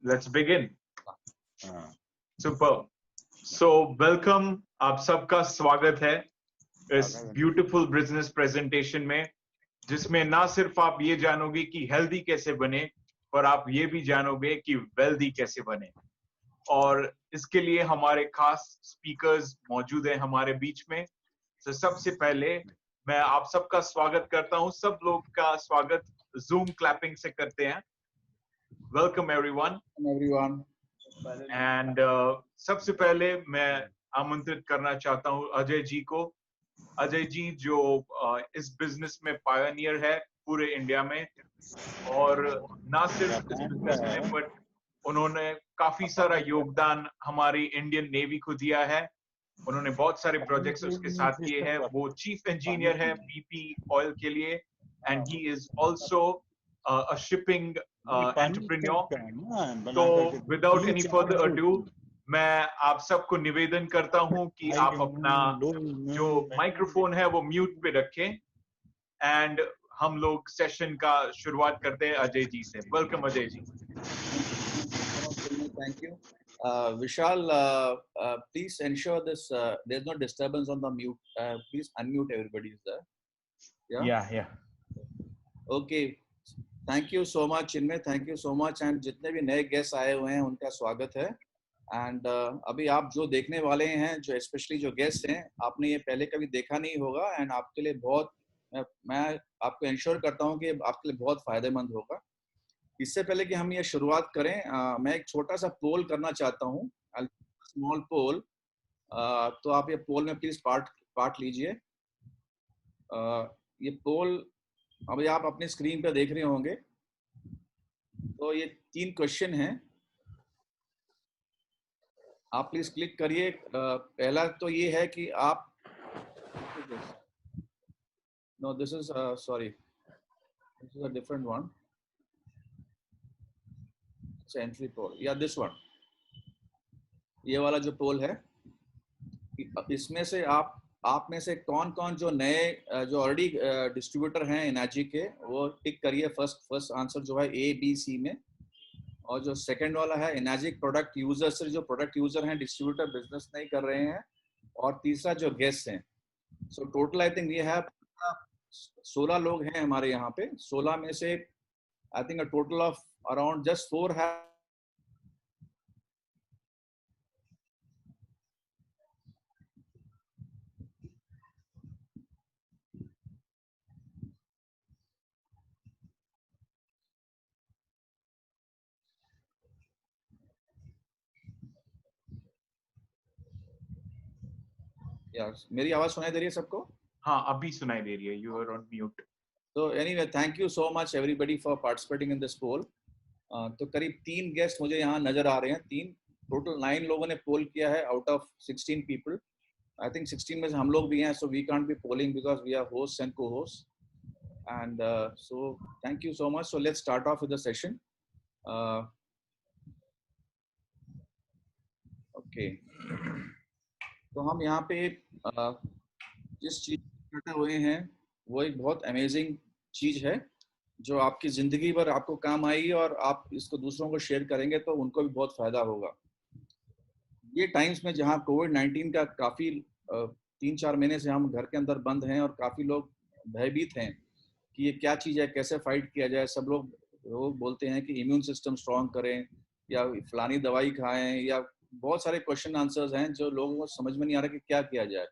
Let's begin. हाँ, Super. So welcome, आप सबका स्वागत है इस ब्यूटीफुल बिजनेस प्रेजेंटेशन में, जिसमें ना सिर्फ आप ये जानोगे कि हेल्दी कैसे बने, पर आप ये भी जानोगे कि वेल्दी कैसे बने। और इसके लिए हमारे खास स्पीकर्स मौजूद हैं हमारे बीच में। तो सबसे पहले मैं आप सबका स्वागत करता हूं। सब लोग का स्वागत जूम क्लैपिंग से करते हैं। Welcome everyone. एंड सबसे पहले मैं आमंत्रित करना चाहता हूं अजय जी को। अजय जी जो इस बिजनेस में पायनियर है पूरे इंडिया में, और ना सिर्फ इस बिजनेस में बट उन्होंने काफी सारा योगदान हमारी इंडियन नेवी को दिया है। उन्होंने बहुत सारे प्रोजेक्ट्स उसके साथ किए हैं। वो चीफ इंजीनियर है BP ऑयल के लिए, and he is also a shipping entrepreneur. तो विदाउट एनी फर्दर अडू, मैं आप सबको निवेदन करता हूं कि आप अपना जो माइक्रोफोन है वो म्यूट पे रखें, एंड हम लोग सेशन का शुरुआत करते हैं अजय जी से। Welcome Ajay ji. Thank you. Vishal, please ensure this there's no disturbance on the mute. Please unmute everybody. Is there? Yeah. Okay. Thank you so much, Chinmay. Thank you so much. And जितने भी नए guest आए हुए हैं उनका स्वागत है। And अभी आप जो देखने वाले हैं, जो स्पेशली जो गेस्ट हैं, आपने ये पहले कभी देखा नहीं होगा, एंड आपके लिए बहुत मैं आपको इंश्योर करता हूँ कि आपके लिए बहुत फायदेमंद होगा। इससे पहले कि हम ये शुरुआत करें, मैं एक छोटा सा पोल करना चाहता हूँ, स्मॉल पोल। तो आप ये पोल में प्लीज पार्ट लीजिए। ये पोल अभी आप अपने स्क्रीन पे देख रहे होंगे। तो ये 3 क्वेश्चन हैं, आप प्लीज क्लिक करिए। पहला तो ये है कि आप know this is sorry, this is a different one, entry poll या दिस वन। ये वाला जो पोल है, इसमें से आप में से कौन कौन जो नए जो ऑलरेडी डिस्ट्रीब्यूटर हैं एनर्जी के, वो टिक करिए फर्स्ट आंसर जो है ABC में। और जो सेकंड वाला है एनर्जी प्रोडक्ट यूजर से, जो प्रोडक्ट यूजर हैं, डिस्ट्रीब्यूटर बिजनेस नहीं कर रहे हैं। और तीसरा जो गेस्ट हैं। सो टोटल आई थिंक ये है 16 लोग हैं हमारे यहाँ पे। 16 में से I think a total of around just 4 है। मेरी आवाज सुनाई दे रही है सबको? हाँ, अभी सुनाई दे रही है। You are on mute. तो anyway, thank you so much everybody for participating in this poll. तो करीब 3 गेस्ट मुझे यहाँ नजर आ रहे हैं। 3 टोटल 9 लोगों ने पोल किया है out of 16 people. I think 16 में से हम लोग भी हैं, so we can't be polling because we are host and co host. And so thank you so much. So let's start off with the session. Okay, तो हम यहाँ पे जिस चीज इकट्ठा हुए हैं वो एक बहुत अमेजिंग चीज है, जो आपकी जिंदगी भर आपको काम आएगी, और आप इसको दूसरों को शेयर करेंगे तो उनको भी बहुत फायदा होगा। ये टाइम्स में जहाँ कोविड-19 का काफी 3-4 महीने से हम घर के अंदर बंद हैं, और काफी लोग भयभीत हैं कि ये क्या चीज है, कैसे फाइट किया जाए। सब लोग बोलते हैं कि इम्यून सिस्टम स्ट्रॉन्ग करें, या फलानी दवाई खाएं, या बहुत सारे क्वेश्चन आंसर्स हैं जो लोगों को समझ में नहीं आ रहा कि क्या किया जाए।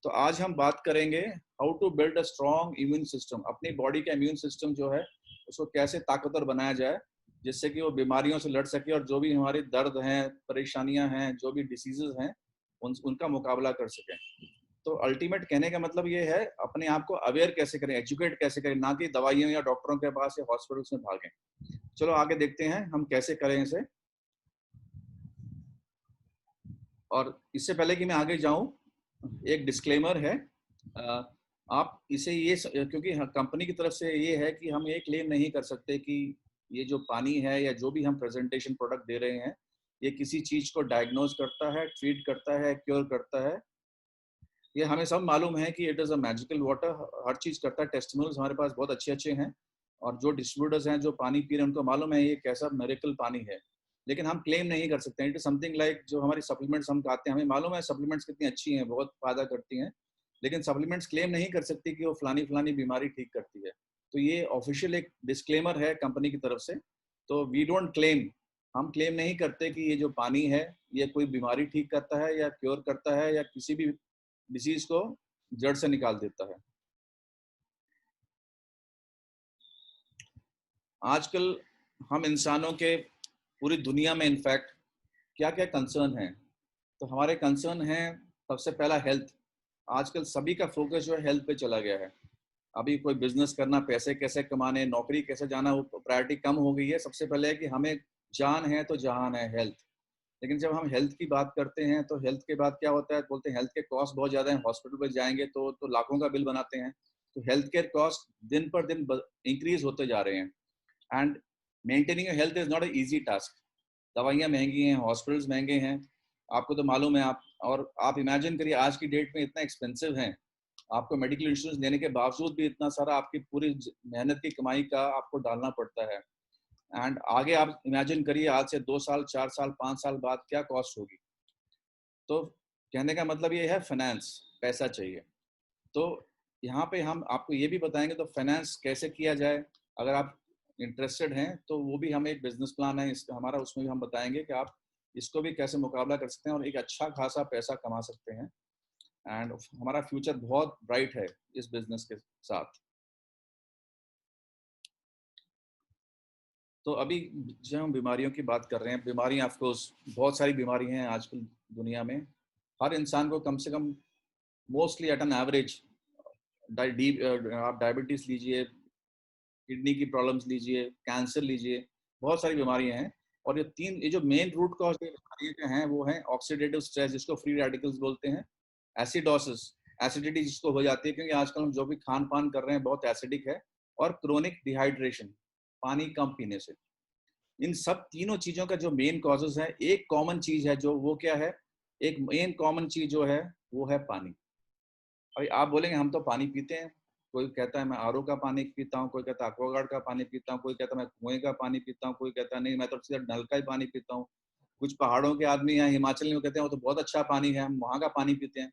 तो आज हम बात करेंगे how to build a strong immune system. अपनी बॉडी का इम्यून सिस्टम जो है उसको कैसे ताकतवर बनाया जाए, जिससे कि वो बीमारियों से लड़ सके, और जो भी हमारे दर्द हैं, परेशानियां हैं, जो भी डिसीजेज हैं, उनका मुकाबला कर सकें। तो अल्टीमेट कहने का मतलब ये है, अपने आप को अवेयर कैसे करें, एजुकेट कैसे करें, ना कि दवाइयों या डॉक्टरों के पास या हॉस्पिटल्स में भागें। चलो आगे देखते हैं हम कैसे करें इसे। और इससे पहले कि मैं आगे जाऊं, एक डिस्क्लेमर है। आप इसे ये, क्योंकि कंपनी की तरफ से ये है कि हम ये क्लेम नहीं कर सकते कि ये जो पानी है या जो भी हम प्रेजेंटेशन प्रोडक्ट दे रहे हैं, ये किसी चीज को डायग्नोज करता है, ट्रीट करता है, क्योर करता है। ये हमें सब मालूम है कि it is a magical water, हर चीज करता है। टेस्टिमोनियल्स हमारे पास बहुत अच्छे हैं, और जो डिस्ट्रीब्यूटर्स हैं जो पानी पी रहे हैं उनको मालूम है ये कैसा मिरेकल पानी है। लेकिन हम क्लेम नहीं कर सकते। इट इज समथिंग लाइक जो हमारी सप्लीमेंट्स हम खाते हैं, हमें मालूम है सप्लीमेंट्स कितनी अच्छी हैं, बहुत फायदा करती हैं, लेकिन सप्लीमेंट्स क्लेम नहीं कर सकती कि वो फलानी फलानी बीमारी ठीक करती है। तो ये ऑफिशियल एक डिस्क्लेमर है कंपनी की तरफ से। तो वी डोंट क्लेम, हम क्लेम नहीं करते कि ये जो पानी है ये कोई बीमारी ठीक करता है या क्योर करता है या किसी भी डिजीज को जड़ से निकाल देता है। आजकल हम इंसानों के पूरी दुनिया में इनफैक्ट क्या क्या कंसर्न है, तो हमारे कंसर्न है सबसे पहला हेल्थ। आजकल सभी का फोकस जो है हेल्थ पे चला गया है। अभी कोई बिजनेस करना, पैसे कैसे कमाने, नौकरी कैसे जाना, वो प्रायोरिटी कम हो गई है। सबसे पहले है कि हमें जान है तो जहान है, हेल्थ। लेकिन जब हम हेल्थ की बात करते हैं तो हेल्थ के बाद क्या होता है, बोलते हैं हेल्थ के कॉस्ट बहुत ज़्यादा है, हॉस्पिटल पर जाएंगे तो लाखों का बिल बनाते हैं। तो हेल्थ केयर कॉस्ट दिन पर दिन इंक्रीज होते जा रहे हैं। And maintaining health is not a easy task. दवाइयाँ महंगी हैं, हॉस्पिटल्स महंगे हैं, आपको तो मालूम है। आप इमेजिन करिए आज की डेट में इतना एक्सपेंसिव है, आपको मेडिकल इंश्योरेंस देने के बावजूद भी इतना सारा आपकी पूरी मेहनत की कमाई का आपको डालना पड़ता है। एंड आगे आप इमेजिन करिए आज से 2 साल, 4 साल, 5 साल बाद क्या कॉस्ट होगी। तो कहने का मतलब ये है फाइनेंस, पैसा चाहिए। तो यहाँ पे हम आपको ये भी बताएंगे तो फाइनेंस कैसे किया जाए, अगर आप इंटरेस्टेड हैं तो वो भी हम एक बिजनेस प्लान है इसका हमारा, उसमें भी हम बताएंगे कि आप इसको भी कैसे मुकाबला कर सकते हैं और एक अच्छा खासा पैसा कमा सकते हैं। एंड हमारा फ्यूचर बहुत ब्राइट है इस बिजनेस के साथ। तो अभी जब हम बीमारियों की बात कर रहे हैं, बीमारियां ऑफ कोर्स बहुत सारी बीमारी हैं आजकल दुनिया में। हर इंसान को कम से कम मोस्टली एट एन एवरेज आप डायबिटीज लीजिए, किडनी की प्रॉब्लम्स लीजिए, कैंसर लीजिए, बहुत सारी बीमारियां हैं। और ये जो मेन रूट कॉज बीमारियां हैं वो है ऑक्सीडेटिव स्ट्रेस, जिसको फ्री रेडिकल्स बोलते हैं, एसिडोसिस, एसिडिटी जिसको हो जाती है क्योंकि आजकल हम जो भी खान पान कर रहे हैं बहुत एसिडिक है, और क्रोनिक डिहाइड्रेशन, पानी कम पीने से। इन सब तीनों चीजों का जो मेन कॉजेज है, एक कॉमन चीज है जो वो क्या है, एक मेन कॉमन चीज जो है वो है पानी। अभी आप बोलेंगे हम तो पानी पीते हैं, कोई कहता है मैं आरओ का पानी पीता हूँ, कोई कहता है एक्वागार्ड का पानी पीता हूँ, कोई कहता है मैं कुएं का पानी पीता हूँ, कोई कहता है नहीं मैं तो सीधा नल का ही पानी पीता हूँ। कुछ पहाड़ों के आदमी हैं हिमाचल में कहते हैं वो तो बहुत अच्छा पानी है, हम वहाँ का पानी पीते हैं।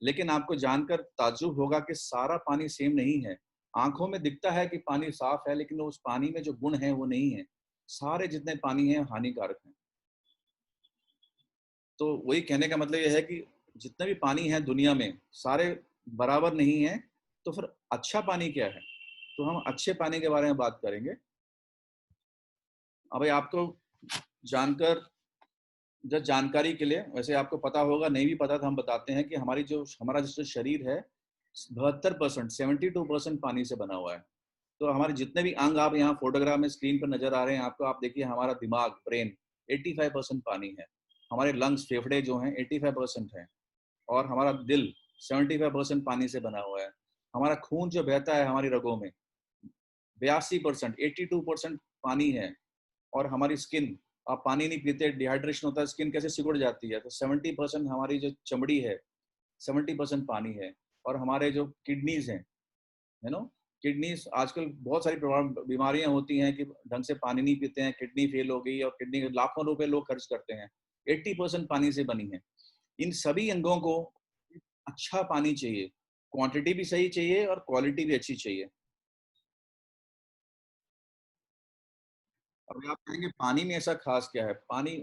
लेकिन आपको जानकर ताज्जुब होगा कि सारा पानी सेम नहीं है। आंखों में दिखता है कि पानी साफ है, लेकिन उस पानी में जो गुण है वो नहीं है। सारे जितने पानी है हानिकारक हैं। तो वही कहने का मतलब ये है कि जितने भी पानी है दुनिया में सारे बराबर नहीं है। तो फिर अच्छा पानी क्या है, तो हम अच्छे पानी के बारे में बात करेंगे। अब भाई आपको जानकर जब जानकारी के लिए, वैसे आपको पता होगा, नहीं भी पता तो हम बताते हैं कि हमारा जो शरीर है 72%, 72% पानी से बना हुआ है। तो हमारे जितने भी अंग आप यहाँ फोटोग्राफ में स्क्रीन पर नजर आ रहे हैं आपको, आप देखिए हमारा दिमाग, ब्रेन 85% पानी है, हमारे लंग्स, फेफड़े जो हैं 85% है, और हमारा दिल 75% पानी से बना हुआ है। हमारा खून जो बहता है हमारी रगों में 82%, 82% पानी है। और हमारी स्किन, आप पानी नहीं पीते, डिहाइड्रेशन होता है, स्किन कैसे सिकुड़ जाती है, तो 70% हमारी जो चमड़ी है 70% पानी है। और हमारे जो किडनीज हैं, यू नो, किडनीज आजकल बहुत सारी बीमारियां होती हैं कि ढंग से पानी नहीं पीते हैं, किडनी फेल हो गई, और किडनी लाखों रुपए लोग खर्च करते हैं, 80% पानी से बनी है। इन सभी अंगों को अच्छा पानी चाहिए, क्वांटिटी भी सही चाहिए और क्वालिटी भी अच्छी चाहिए। अब आप कहेंगे पानी में ऐसा खास क्या है, पानी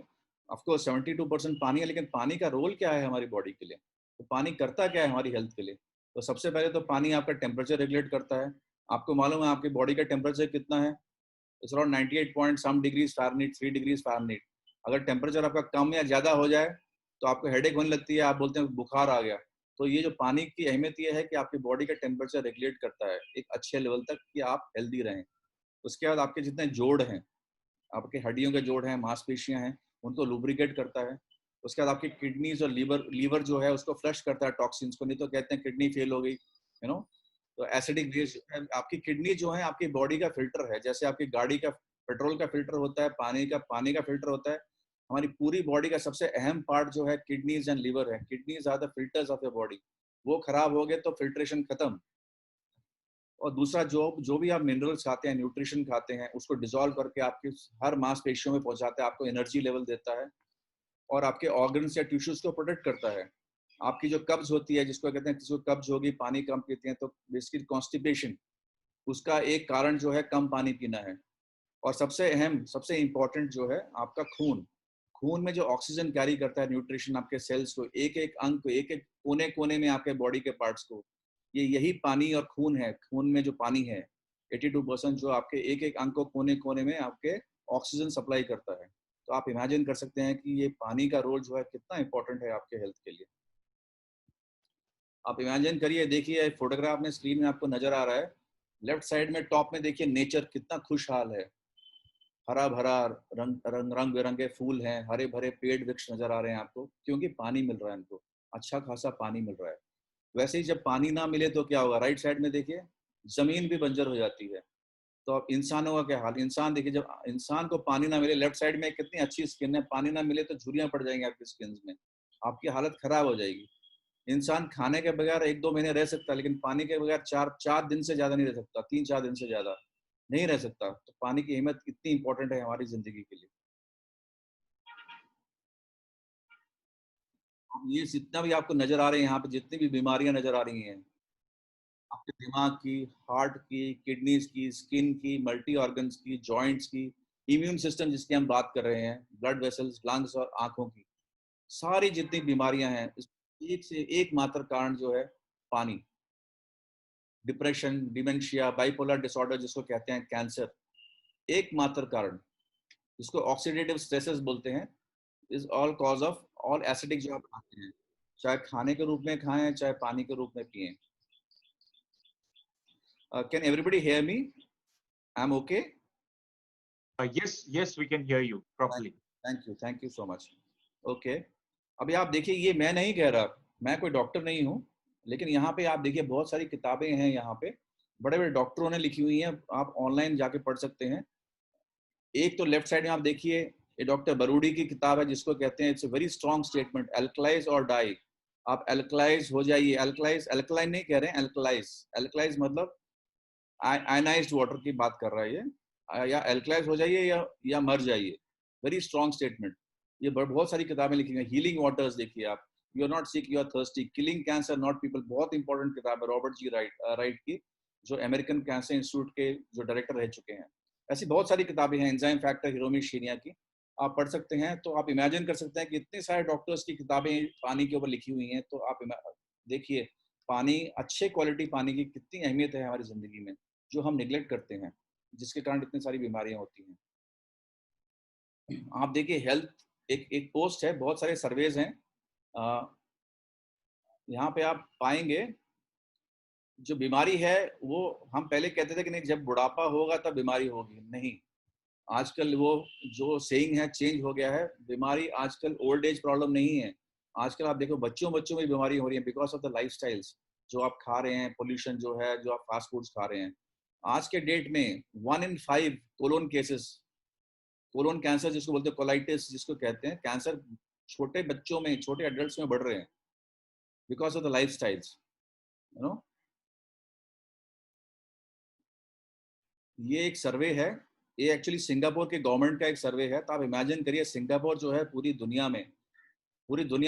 ऑफ कोर्स 72% पानी है, लेकिन पानी का रोल क्या है हमारी बॉडी के लिए, तो पानी करता क्या है हमारी हेल्थ के लिए। तो सबसे पहले तो पानी आपका टेम्परेचर रेगुलेट करता है। आपको मालूम है आपकी बॉडी का टेम्परेचर कितना है, it's around 98 point some degrees Fahrenheit, 3 degrees Fahrenheit. अगर टेम्परेचर आपका कम या ज़्यादा हो जाए तो आपको हेडेक होने लगती है, आप बोलते हैं बुखार आ गया। तो ये जो पानी की अहमियत ये है कि आपकी बॉडी का टेम्परेचर रेगुलेट करता है एक अच्छे लेवल तक कि आप हेल्दी रहें। उसके बाद आपके जितने जोड़ हैं, आपके हड्डियों के जोड़ हैं, मांसपेशियां हैं, उनको लुब्रिकेट करता है। उसके बाद आपकी किडनीज और लीवर जो है उसको फ्लश करता है टॉक्सिन्स को, नहीं तो कहते हैं किडनी फेल हो गई, यू नो। तो एसिडिक बेस, आपकी किडनी जो है आपकी बॉडी का फिल्टर है, जैसे आपकी गाड़ी का पेट्रोल का फिल्टर होता है, पानी का फिल्टर होता है। हमारी पूरी बॉडी का सबसे अहम पार्ट जो है किडनीज एंड लीवर है। Kidneys are the filters of your body. वो खराब हो गए तो फिल्ट्रेशन खत्म। और दूसरा जो भी आप मिनरल्स खाते हैं, न्यूट्रिशन खाते हैं, उसको डिसॉल्व करके आपके हर मांसपेशियों में पहुंचाता है, आपको एनर्जी लेवल देता है और आपके ऑर्गन्स या टिश्यूज को प्रोटेक्ट करता है। आपकी जो कब्ज होती है, जिसको कहते हैं किसी को कब्ज होगी, पानी कम पीते हैं, तो बेसिकली कॉन्स्टिपेशन, उसका एक कारण जो है कम पानी पीना है। और सबसे अहम, सबसे इम्पोर्टेंट जो है आपका खून। खून में जो ऑक्सीजन कैरी करता है, न्यूट्रिशन आपके सेल्स को, एक एक अंग को, एक एक कोने कोने में आपके बॉडी के पार्ट्स को, यही पानी और खून है। खून में जो पानी है 82% जो आपके एक एक अंग को कोने कोने में आपके ऑक्सीजन सप्लाई करता है। तो आप इमेजिन कर सकते हैं कि ये पानी का रोल जो है कितना इंपॉर्टेंट है आपके हेल्थ के लिए। आप इमेजिन करिए, देखिए फोटोग्राफ में स्क्रीन में आपको नजर आ रहा है, लेफ्ट साइड में टॉप में देखिए नेचर कितना खुशहाल है, हरा भरा, रंग बिरंगे फूल हैं, हरे भरे पेड़ वृक्ष नजर आ रहे हैं आपको, क्योंकि पानी मिल रहा है इनको, अच्छा खासा पानी मिल रहा है। वैसे ही जब पानी ना मिले तो क्या होगा, राइट साइड में देखिए जमीन भी बंजर हो जाती है। तो अब इंसानों का क्या हाल, इंसान देखिए, जब इंसान को पानी ना मिले, लेफ्ट साइड में कितनी अच्छी स्किन है, पानी ना मिले तो झुर्रियां पड़ जाएंगी आपकी स्किन में, आपकी हालत खराब हो जाएगी। इंसान खाने के बगैर 1-2 महीने रह सकता है, लेकिन पानी के बगैर 4 दिन से ज्यादा नहीं रह सकता, 3-4 दिन से ज्यादा नहीं रह सकता। तो पानी की अहमियत कितनी इंपॉर्टेंट है हमारी जिंदगी के लिए। ये जितना भी आपको नजर आ रहे हैं यहाँ पे, जितनी भी बीमारियां नजर आ रही हैं आपके दिमाग की, हार्ट की, किडनीज की, स्किन की, मल्टी ऑर्गन्स की, जॉइंट्स की, इम्यून सिस्टम जिसकी हम बात कर रहे हैं, ब्लड वेसल्स, लंग्स और आंखों की, सारी जितनी बीमारियां हैं, एक से एक मात्र कारण जो है पानी। डिप्रेशन, डिमेंशिया, बाइपोलर डिसऑर्डर जिसको कहते हैं, कैंसर, एकमात्र कारण, जिसको ऑक्सीडेटिव स्ट्रेसेस बोलते हैं, is all cause of all acidic जो आप खाते हैं, चाहे खाने के रूप में खाएं चाहे पानी के रूप में पिए। Can everybody hear me? I am okay? Yes, we can hear you properly. Thank you so much. Okay, अभी आप देखिए, ये मैं नहीं कह रहा, मैं कोई डॉक्टर नहीं हूँ, लेकिन यहाँ पे आप देखिए बहुत सारी किताबें हैं, यहाँ पे बड़े बड़े डॉक्टरों ने लिखी हुई हैं, आप ऑनलाइन जाके पढ़ सकते हैं। एक तो लेफ्ट साइड में आप देखिए, ये डॉक्टर बरूडी की किताब है, जिसको कहते हैं, it's a very strong statement, alkalise और डाई। आप एल्कलाइज हो जाइए, एल्कलाइज, एल्कलाइन नहीं कह रहे हैं, एल्कलाइज, एल्कलाइज मतलब आयनाइज्ड वाटर की बात कर रहा है ये, या एल्कलाइज हो जाइए या मर जाइए। Very strong statement. ये बहुत सारी किताबें लिखी हैं। हीलिंग वाटर्स देखिए आप, you are not sick, you are thirsty, killing cancer not people, बहुत इंपॉर्टेंट किताब है, रॉबर्ट जी राइट की, जो अमेरिकन कैंसर इंस्टीट्यूट के जो डायरेक्टर रह चुके हैं। ऐसी बहुत सारी किताबें हैं, एंजाइम फैक्टर, हिरोमी शीनिया की, आप पढ़ सकते हैं। तो आप इमेजिन कर सकते हैं कि इतने सारे डॉक्टर्स की किताबें पानी के ऊपर लिखी हुई हैं। तो आप देखिए पानी, अच्छे क्वालिटी पानी की कितनी अहमियत है हमारी जिंदगी में, जो हम निगलेक्ट करते हैं, जिसके कारण इतनी सारी बीमारियां होती हैं। आप देखिए हेल्थ, एक पोस्ट है, बहुत सारे सर्वेज हैं, यहाँ पे आप पाएंगे जो बीमारी है वो, हम पहले कहते थे कि नहीं जब बुढ़ापा होगा तब बीमारी होगी, नहीं, आजकल वो जो सेइंग है चेंज हो गया है। बीमारी आजकल ओल्ड एज प्रॉब्लम नहीं है, आजकल आप देखो बच्चों में बीमारी हो रही है, बिकॉज ऑफ द लाइफस्टाइल्स जो आप खा रहे हैं, पोल्यूशन जो है, जो आप फास्ट फूड्स खा रहे हैं। आज के डेट में 1 in 5 colon cases, colon cancer जिसको बोलते हैं, कोलाइटिस जिसको कहते हैं, कैंसर छोटे बच्चों में, छोटे एडल्ट्स में बढ़ रहे हैं, because of the lifestyles, you know. ये एक सर्वे है, ये एक्चुअली सिंगापुर के गवर्नमेंट का एक सर्वे है। तो आप इमेजिन करिए, सिंगापुर जो है पूरी दुनिया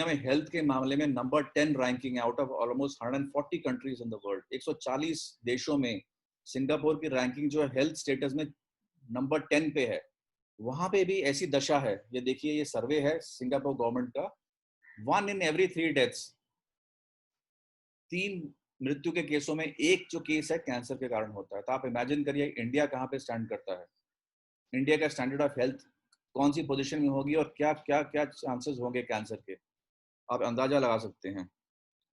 में हेल्थ के मामले में नंबर 10 रैंकिंग है, out of almost 140 countries in the world. 140 देशों में सिंगापुर की रैंकिंग जो है हेल्थ स्टेटस में नंबर 10 पे है। वहां पे भी ऐसी दशा है। ये देखिए, ये सर्वे है सिंगापुर गवर्नमेंट का, 1 in every 3 डेथ्स, 3 मृत्यु के केसों में एक जो केस है कैंसर के कारण होता है। तो आप इमेजिन करिए इंडिया कहाँ पे स्टैंड करता है, इंडिया का स्टैंडर्ड ऑफ हेल्थ कौन सी पोजीशन में होगी, और क्या क्या क्या चांसेस होंगे कैंसर के, आप अंदाजा लगा सकते हैं।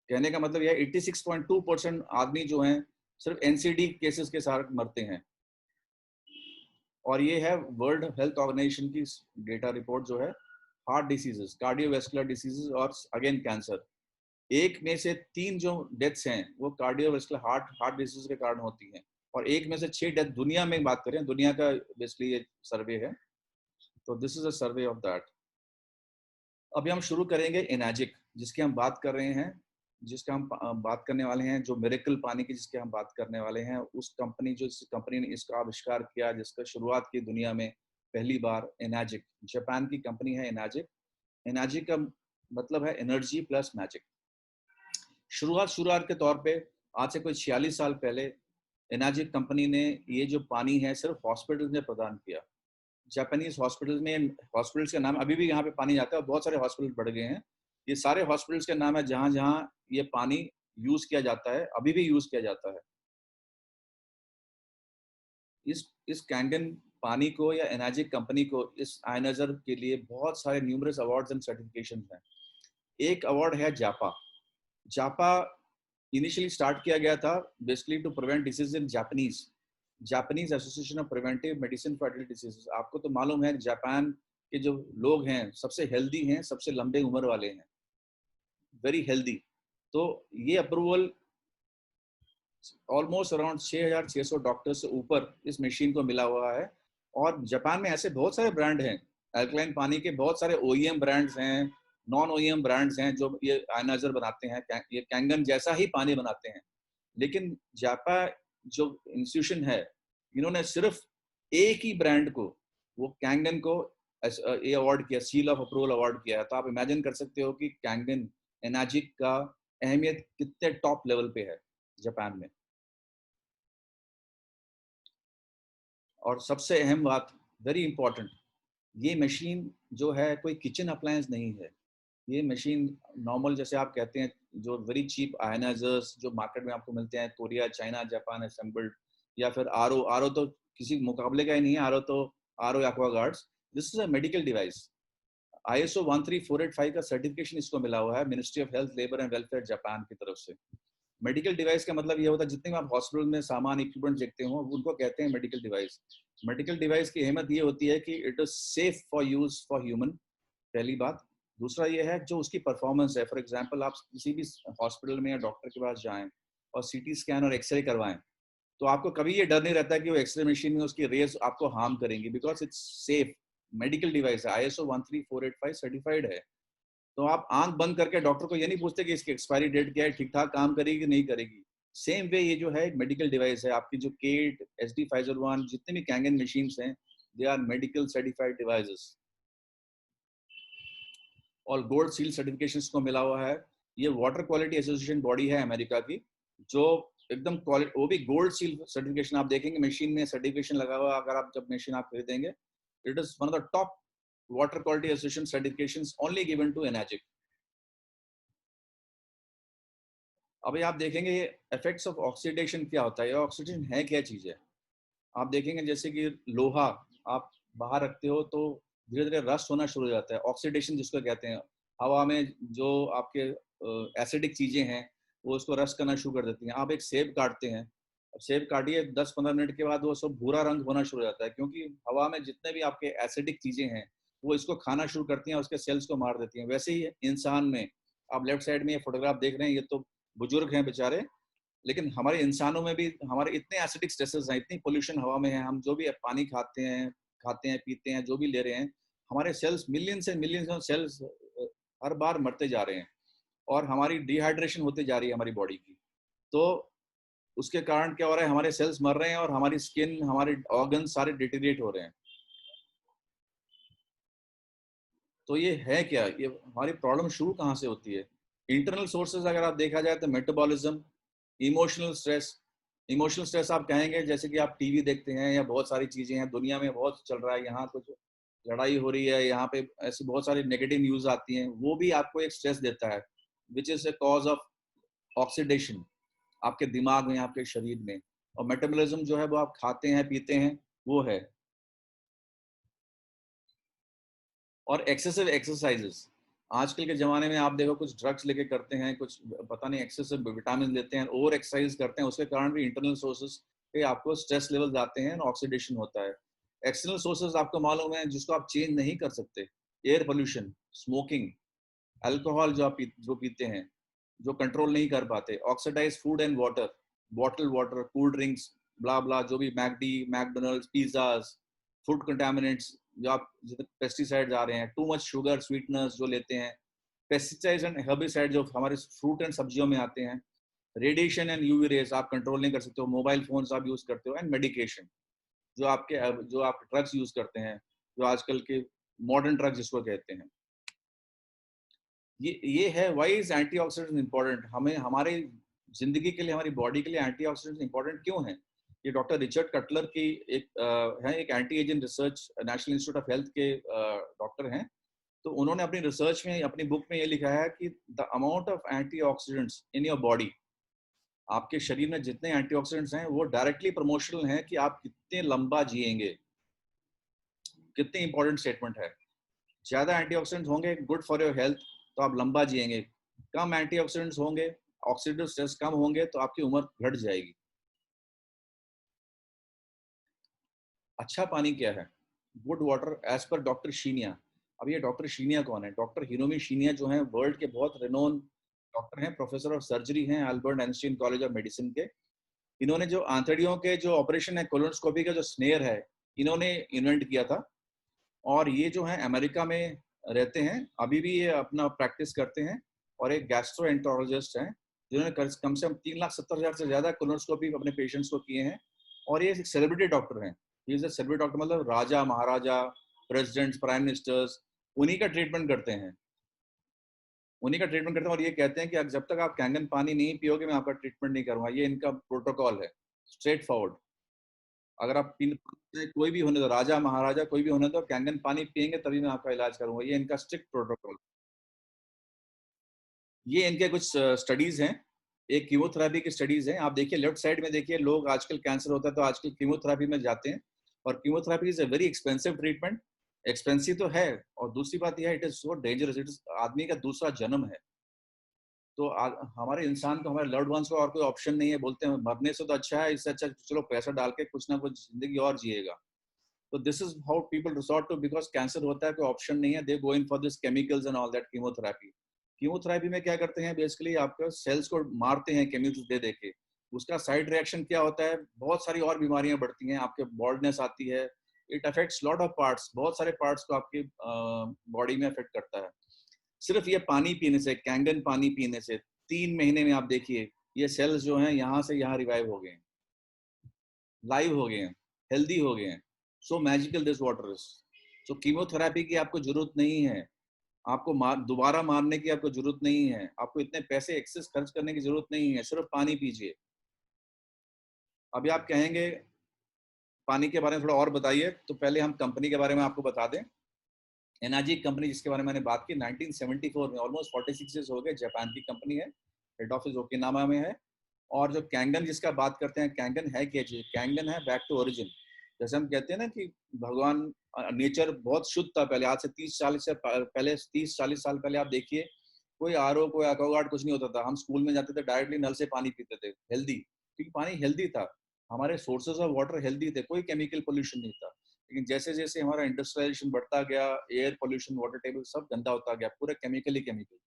कहने का मतलब यह 86.2% आदमी जो हैं सिर्फ एनसीडी केसेस के साथ मरते हैं। और ये है वर्ल्ड हेल्थ ऑर्गेनाइजेशन की डेटा रिपोर्ट जो है, हार्ट डिसीजेस, कार्डियोवैस्कुलर डिसीजेस और अगेन कैंसर, एक में से 3 जो डेथ्स हैं वो कार्डियोवैस्कुलर हार्ट डिसीज के कारण होती हैं, और एक में से 6 डेथ दुनिया में बात करें, दुनिया का बेसिकली ये सर्वे है। तो this is a survey of that. अभी हम शुरू करेंगे एनाजिक, जिसकी हम बात कर रहे हैं जिसका हम बात करने वाले हैं, जो मिरेकल पानी की जिसके हम बात करने वाले हैं, उस कंपनी जिस कंपनी ने इसका आविष्कार किया, जिसका शुरुआत की दुनिया में पहली बार, एनाजिक, जापान की कंपनी है एनाजिक। एनाजिक का मतलब है एनर्जी प्लस मैजिक। शुरुआत के तौर पे आज से कोई 46 साल पहले एनाजिक कंपनी ने ये जो पानी है सिर्फ हॉस्पिटल में प्रदान किया। जापानीज हॉस्पिटल्स के नाम अभी भी यहाँ पे पानी जाता है और बहुत सारे हॉस्पिटल बढ़ गए हैं। ये सारे हॉस्पिटल्स के नाम है जहां जहां ये पानी यूज किया जाता है, अभी भी यूज किया जाता है। इस कैंगन पानी को या एनाजिक कंपनी को इस आयनाइजर के लिए बहुत सारे न्यूमरस अवार्ड्स एंड सर्टिफिकेशन हैं। एक अवार्ड है जापा। जापा इनिशियली स्टार्ट किया गया था basically to prevent disease in Japanese association of preventive medicine for adult diseases. आपको तो मालूम है जापान के जो लोग हैं सबसे हेल्दी हैं, सबसे लंबे उम्र वाले हैं, वेरी हेल्दी। तो ये अप्रूवल ऑलमोस्ट अराउंड 6,600 डॉक्टर से ऊपर इस मशीन को मिला हुआ है। और जापान में ऐसे बहुत सारे ब्रांड हैं अल्कलाइन पानी के, बहुत सारे ओईएम ब्रांड्स हैं, नॉन ओईएम ब्रांड्स हैं जो ये आयनाइजर बनाते हैं, ये कैंगन जैसा ही पानी बनाते हैं। लेकिन जापा जो इंस्टीट्यूशन है, इन्होंने सिर्फ एक ही ब्रांड को, वो कैंगन को ये अवार्ड किया, सील ऑफ अप्रूवल अवार्ड किया है। तो आप इमेजिन कर सकते हो कि कैंगन एनाजिक का अहमियत कितने टॉप लेवल पे है जापान में। और सबसे अहम बात, वेरी इंपॉर्टेंट, ये मशीन जो है कोई किचन अप्लायंस नहीं है। ये मशीन नॉर्मल जैसे आप कहते हैं जो वेरी चीप आयनाइजर्स जो मार्केट में आपको मिलते हैं, कोरिया, चाइना, जापान असेंबल्ड, या फिर आरओ तो किसी मुकाबले का ही नहीं है। RO Aquaguards, this is a medical device. ISO 13485 का सर्टिफिकेशन इसको मिला हुआ है ministry of health, labour and welfare Japan की तरफ से। मेडिकल डिवाइस का मतलब ये होता है जितने भी आप हॉस्पिटल में सामान इक्विपमेंट देखते हो उनको कहते हैं मेडिकल डिवाइस। मेडिकल डिवाइस की अहमियत ये होती है कि it is safe for use for human, पहली बात। दूसरा ये है जो उसकी परफॉर्मेंस है। फॉर एग्जांपल आप किसी भी हॉस्पिटल में या डॉक्टर के पास जाएं और सीटी स्कैन और एक्सरे करवाएं, तो आपको कभी ये डर नहीं रहता कि वो एक्सरे मशीन में उसकी रेज आपको हार्म करेंगी, because it's safe. Medical device है, ISO 13485 सर्टिफाइड है। तो आप आंख बंद करके डॉक्टर को ये नहीं पूछते कि इसकी एक्सपायरी डेट क्या है, ठीक ठाक काम करेगी कि नहीं करेगी। सेम वे ये जो है मेडिकल डिवाइस है, आपकी जो केट, SD Pfizer One, जितने भी कैंगन मशीन्स हैं, they are medical certified devices और गोल्ड सील सर्टिफिकेशन को मिला हुआ है। ये वाटर क्वालिटी एसोसिएशन बॉडी है अमेरिका की, जो एकदम क्वालिटी, वो भी गोल्ड सील सर्टिफिकेशन। आप देखेंगे मशीन में सर्टिफिकेशन लगा हुआ, अगर आप जब मशीन आप खरीदेंगे, it is one of the top water quality association certifications only given to Enagic. अभी आप देखेंगे ये इफेक्ट्स ऑफ ऑक्सीडेशन क्या होता है, ऑक्सीडेशन है क्या चीज है। आप देखेंगे जैसे कि लोहा आप बाहर रखते हो तो धीरे धीरे रस्ट होना शुरू हो जाता है, ऑक्सीडेशन जिसको कहते हैं। हवा में जो आपके एसिडिक चीजें हैं वो उसको रस्ट करना शुरू कर देती हैं। आप एक सेब काटते हैं, सेब काटिए 10-15 मिनट के बाद वो सब भूरा रंग होना शुरू हो जाता है, क्योंकि हवा में जितने भी आपके एसिडिक चीजें हैं वो इसको खाना शुरू करती हैं, उसके सेल्स को मार देती हैं। वैसे ही इंसान में, आप लेफ्ट साइड में ये फोटोग्राफ देख रहे हैं, ये तो बुजुर्ग हैं बेचारे, लेकिन हमारे इंसानों में भी हमारे इतने एसिडिक स्ट्रेसेस हैं, इतनी पोल्यूशन हवा में है, हम जो भी पानी खाते हैं पीते हैं, जो भी ले रहे हैं, हमारे सेल्स मिलियन से मिलियन सेल्स हर बार मरते जा रहे हैं और हमारी डिहाइड्रेशन होती जा रही है हमारी बॉडी की। तो उसके कारण क्या हो रहा है, हमारे सेल्स मर रहे हैं और हमारी स्किन, हमारे ऑर्गन सारे डिटीरिएट हो रहे हैं। तो ये है क्या, ये हमारी प्रॉब्लम शुरू कहाँ से होती है? इंटरनल सोर्सेज अगर आप देखा जाए तो मेटाबॉलिज्म, इमोशनल स्ट्रेस आप कहेंगे जैसे कि आप टीवी देखते हैं या बहुत सारी चीजें हैं दुनिया में, बहुत चल रहा है, यहाँ कुछ लड़ाई हो रही है, यहाँ पे ऐसी बहुत सारी नेगेटिव न्यूज आती हैं, वो भी आपको एक स्ट्रेस देता है, which is a cause of oxidation आपके दिमाग में, आपके शरीर में। और मेटाबॉलिज्म जो है वो आप खाते हैं पीते हैं, वो है। और एक्सेसिव एक्सरसाइजेस, आजकल के जमाने में आप देखो कुछ ड्रग्स लेके करते हैं, कुछ पता नहीं एक्सेसिव विटामिन लेते हैं, ओवर एक्सरसाइज करते हैं, उसके कारण भी इंटरनल सोर्सेज पे आपको स्ट्रेस लेवल जाते हैं, ऑक्सीडेशन होता है। एक्सटर्नल सोर्सेज आपको मालूम है जिसको आप चेंज नहीं कर सकते, एयर पोल्यूशन, स्मोकिंग, अल्कोहल जो आप जो पीते हैं, जो कंट्रोल नहीं कर पाते, oxidise food and water, bottle water, cool drinks, blah blah, जो भी McD, McDonald's, pizzas, food contaminants जो आप जितने पेस्टिसाइड्स आ रहे हैं, टू मच शुगर, स्वीटनर्स जो लेते हैं, पेस्टिसाइड्स एंड हर्बिसाइड जो हमारे फ्रूट एंड सब्जियों में आते हैं, रेडिएशन एंड यूवी रेज आप कंट्रोल नहीं कर सकते हो, मोबाइल फोन्स आप यूज करते हो, एंड मेडिकेशन जो आप ड्रग्स यूज करते हैं, जो आजकल के मॉडर्न ड्रग्स जिसको कहते हैं। ये है व्हाई इज एंटीऑक्सीडेंट्स इंपॉर्टेंट। हमें हमारे जिंदगी के लिए, हमारी बॉडी के लिए एंटीऑक्सीडेंट्स इंपॉर्टेंट क्यों हैं? ये डॉक्टर रिचर्ड कटलर की एक anti ageing research, national institute of health के डॉक्टर हैं। तो उन्होंने अपनी रिसर्च में, अपनी बुक में ये लिखा है कि the amount of antioxidants in your body, आपके शरीर में जितने एंटीऑक्सीडेंट्स हैं वो डायरेक्टली प्रमोशनल हैं कि आप कितने लंबा जिएंगे। कितनी इंपॉर्टेंट स्टेटमेंट है। ज्यादा एंटीऑक्सीडेंट्स होंगे गुड फॉर योर हेल्थ, तो आप लंबा जिएंगे। कम एंटीऑक्सीडेंट्स होंगे, ऑक्सीडेटिव स्ट्रेस कम होंगे, तो आपकी उम्र घट जाएगी। अच्छा पानी क्या है? Good water as per doctor Shinya. अब ये डॉक्टर शीनिया कौन है? डॉक्टर हिरोमी शीनिया जो है वर्ल्ड के बहुत रिनोन डॉक्टर हैं, प्रोफेसर ऑफ सर्जरी हैं Albert Einstein college of medicine के। इन्होंने जो आंतड़ियों के जो ऑपरेशन है, कोलोनोस्कोपी का जो स्नेयर है, इन्होंने इन्वेंट किया था। और ये जो है अमेरिका में रहते हैं, अभी भी ये अपना प्रैक्टिस करते हैं। और एक गैस्ट्रोएंटरोलॉजिस्ट हैं जिन्होंने कम से कम 3,70,000 से ज्यादा कोलोनोस्कोपी अपने पेशेंट्स को किए हैं। और ये एक सेलिब्रिटी डॉक्टर हैं। ये सेलिब्रिटी डॉक्टर मतलब राजा महाराजा, प्रेसिडेंट्स, प्राइम मिनिस्टर्स, उन्हीं का ट्रीटमेंट करते हैं। उन्हीं का ट्रीटमेंट करते हैं और ये कहते हैं कि जब तक आप कैंगन पानी नहीं पियोगे मैं आपका ट्रीटमेंट नहीं करूंगा। ये इनका प्रोटोकॉल है, स्ट्रेट फॉरवर्ड। अगर आप कोई भी होने दो, राजा महाराजा कोई भी होने दो, कैंगन पानी पियेंगे तभी मैं आपका इलाज करूंगा। ये इनका स्ट्रिक्ट प्रोटोकॉल। ये इनके कुछ स्टडीज हैं, एक कीमोथेरेपी की स्टडीज हैं। आप देखिए लेफ्ट साइड में देखिए, लोग आजकल कैंसर होता है तो आजकल कीमोथेरेपी में जाते हैं। और chemotherapy is a very expensive treatment. Expensive तो है, और दूसरी बात यह है it is so dangerous. It is आदमी का दूसरा जन्म है। तो हमारे इंसान को, हमारे लव्ड वंस को और कोई ऑप्शन नहीं है। बोलते हैं मरने से तो अच्छा है, इससे अच्छा चलो पैसा डाल के कुछ ना कुछ जिंदगी और जिएगा। तो this is how people resort to, because cancer होता है, कोई ऑप्शन नहीं है, they go in for this chemicals and all that chemotherapy. Chemotherapy में क्या करते हैं, बेसिकली आपके सेल्स को मारते हैं केमिकल्स दे दे के। उसका साइड रिएक्शन क्या होता है, बहुत सारी और बीमारियां बढ़ती हैं, आपके बॉल्डनेस आती है। It affects lot of parts, बहुत सारे पार्ट्स को आपकी बॉडी में अफेक्ट करता है। सिर्फ ये पानी पीने से, कैंगन पानी पीने से 3 महीने में आप देखिए ये सेल्स जो हैं यहाँ से यहाँ रिवाइव हो गए हैं, लाइव हो गए हैं, हेल्दी हो गए हैं। So magical this water is. So chemotherapy की आपको जरूरत नहीं है, आपको दोबारा मारने की आपको जरूरत नहीं है, आपको इतने पैसे एक्सेस खर्च करने की जरूरत नहीं है, सिर्फ पानी पीजिए। अभी आप कहेंगे पानी के बारे में थोड़ा और बताइए, तो पहले हम कंपनी के बारे में आपको बता दें। एनर्जी कंपनी जिसके बारे में मैंने बात की 1974 में, ऑलमोस्ट 46 ईयर्स हो गए, जापान की कंपनी है, हेड ऑफिस ओकिनावा में है। और जो कैंगन जिसका बात करते हैं, कैंगन है क्या चीज? कैंगन है बैक टू ओरिजिन। जैसे हम कहते हैं ना कि भगवान, नेचर बहुत शुद्ध था पहले, आज से 30-40 से पहले, 30-40 साल पहले आप देखिए, कोई आरओ, कोई एक्वागार्ड कुछ नहीं होता था। हम स्कूल में जाते थे, डायरेक्टली नल से पानी पीते थे, हेल्दी, क्योंकि पानी हेल्दी था। हमारे सोर्सेज ऑफ वाटर हेल्दी थे, कोई केमिकल पोल्यूशन नहीं था। लेकिन जैसे जैसे हमारा इंडस्ट्रियलाइजेशन बढ़ता गया, एयर पोल्यूशन, वाटर टेबल सब गंदा होता गया, पूरा केमिकल ही केमिकल।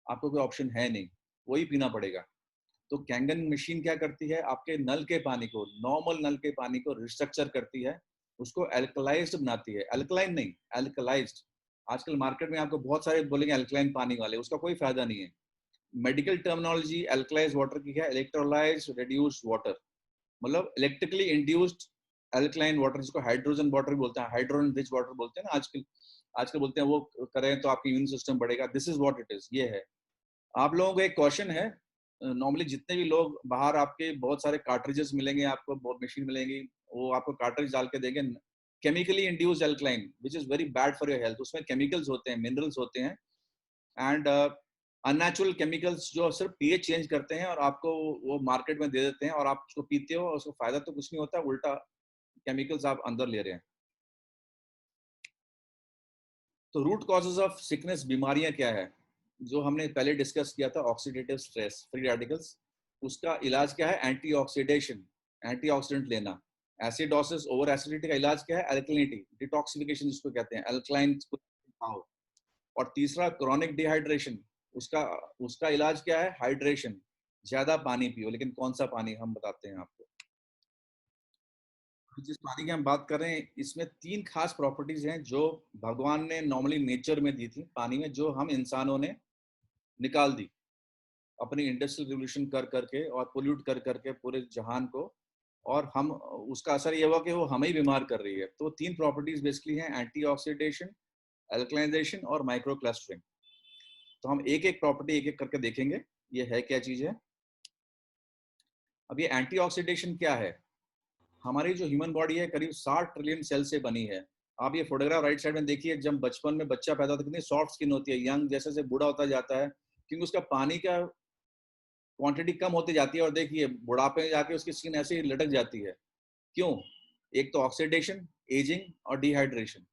आपको कोई ऑप्शन है नहीं, वही पीना पड़ेगा। तो कैंगन मशीन क्या करती है, आपके नल के पानी को, नॉर्मल नल के पानी को रिस्ट्रक्चर करती है, उसको एल्कलाइज्ड बनाती है। एल्कलाइन नहीं, एल्कलाइज्ड। आजकल मार्केट में आपको बहुत सारे बोलेंगे एल्कलाइन पानी वाले, उसका कोई फायदा नहीं है। मेडिकल टर्मिनोलॉजी एल्कलाइज वाटर की है, इलेक्ट्रोलाइज रिड्यूस्ड वाटर, मतलब इलेक्ट्रिकली इंड्यूस्ड एल्कलाइन वाटर, जिसको हाइड्रोजन वाटर भी बोलते हैं, हाइड्रोजन रिच वाटर बोलते हैं ना आजकल। आजकल बोलते हैं वो करें तो आपकी इम्यून सिस्टम बढ़ेगा। This is what it is, ये है। आप लोगों को एक क्वेश्चन है, नॉर्मली जितने भी लोग बाहर, आपके बहुत सारे कार्ट्रिजेस मिलेंगे आपको, बहुत मशीन मिलेंगी, वो आपको कार्ट्रिज डाल के देंगे, chemically induced alkaline, which is very bad for your health. उसमें केमिकल्स होते हैं, मिनरल्स होते हैं, एंड अननेचुरल केमिकल्स जो सिर्फ पीएच चेंज करते हैं और आपको वो मार्केट में दे देते हैं, और आप उसको पीते हो और उसको फायदा तो कुछ नहीं होता, उल्टा केमिकल्स आप अंदर ले रहे हैं। तो रूट कॉजेज ऑफ सिकनेस, बीमारियां क्या है, जो हमने पहले डिस्कस किया था, ऑक्सीडेटिव स्ट्रेस, फ्री रेडिकल्स। उसका इलाज क्या है? एंटीऑक्सीडेशन, एंटीऑक्सीडेंट लेना। एसिडोसिस, ओवर एसिडिटी का इलाज क्या है? अल्कलिनिटी, डिटॉक्सिफिकेशन जिसको कहते हैं, अल्कलाइन। और तीसरा क्रॉनिक डिहाइड्रेशन, उसका उसका इलाज क्या है? हाइड्रेशन, ज्यादा पानी पियो। लेकिन कौन सा पानी, हम बताते हैं आपको। जिस पानी की हम बात कर रहे हैं, इसमें 3 खास प्रॉपर्टीज हैं जो भगवान ने नॉर्मली नेचर में दी थी पानी में, जो हम इंसानों ने निकाल दी अपनी इंडस्ट्रियल रिवोल्यूशन कर करके और पोल्यूट कर करके पूरे जहान को, और हम उसका असर ये हुआ कि वो हमें ही बीमार कर रही है। तो 3 प्रॉपर्टीज बेसिकली हैं, एंटीऑक्सीडेशन, अल्कलाइजेशन और माइक्रो क्लस्टरिंग। तो हम एक एक प्रॉपर्टी एक एक करके देखेंगे ये है क्या चीज है। अब ये एंटीऑक्सीडेशन क्या है? हमारी जो ह्यूमन बॉडी है करीब 60 ट्रिलियन सेल से बनी है। आप ये फोटोग्राफ राइट साइड में देखिए, जब बचपन में बच्चा पैदा होता है कितनी सॉफ्ट स्किन होती है, यंग जैसे जैसे बूढ़ा होता जाता है क्योंकि उसका पानी का क्वांटिटी कम होती जाती है, और देखिए बुढ़ापे में जाके उसकी स्किन ऐसे ही लटक जाती है। क्यों? एक तो ऑक्सीडेशन, एजिंग और डिहाइड्रेशन।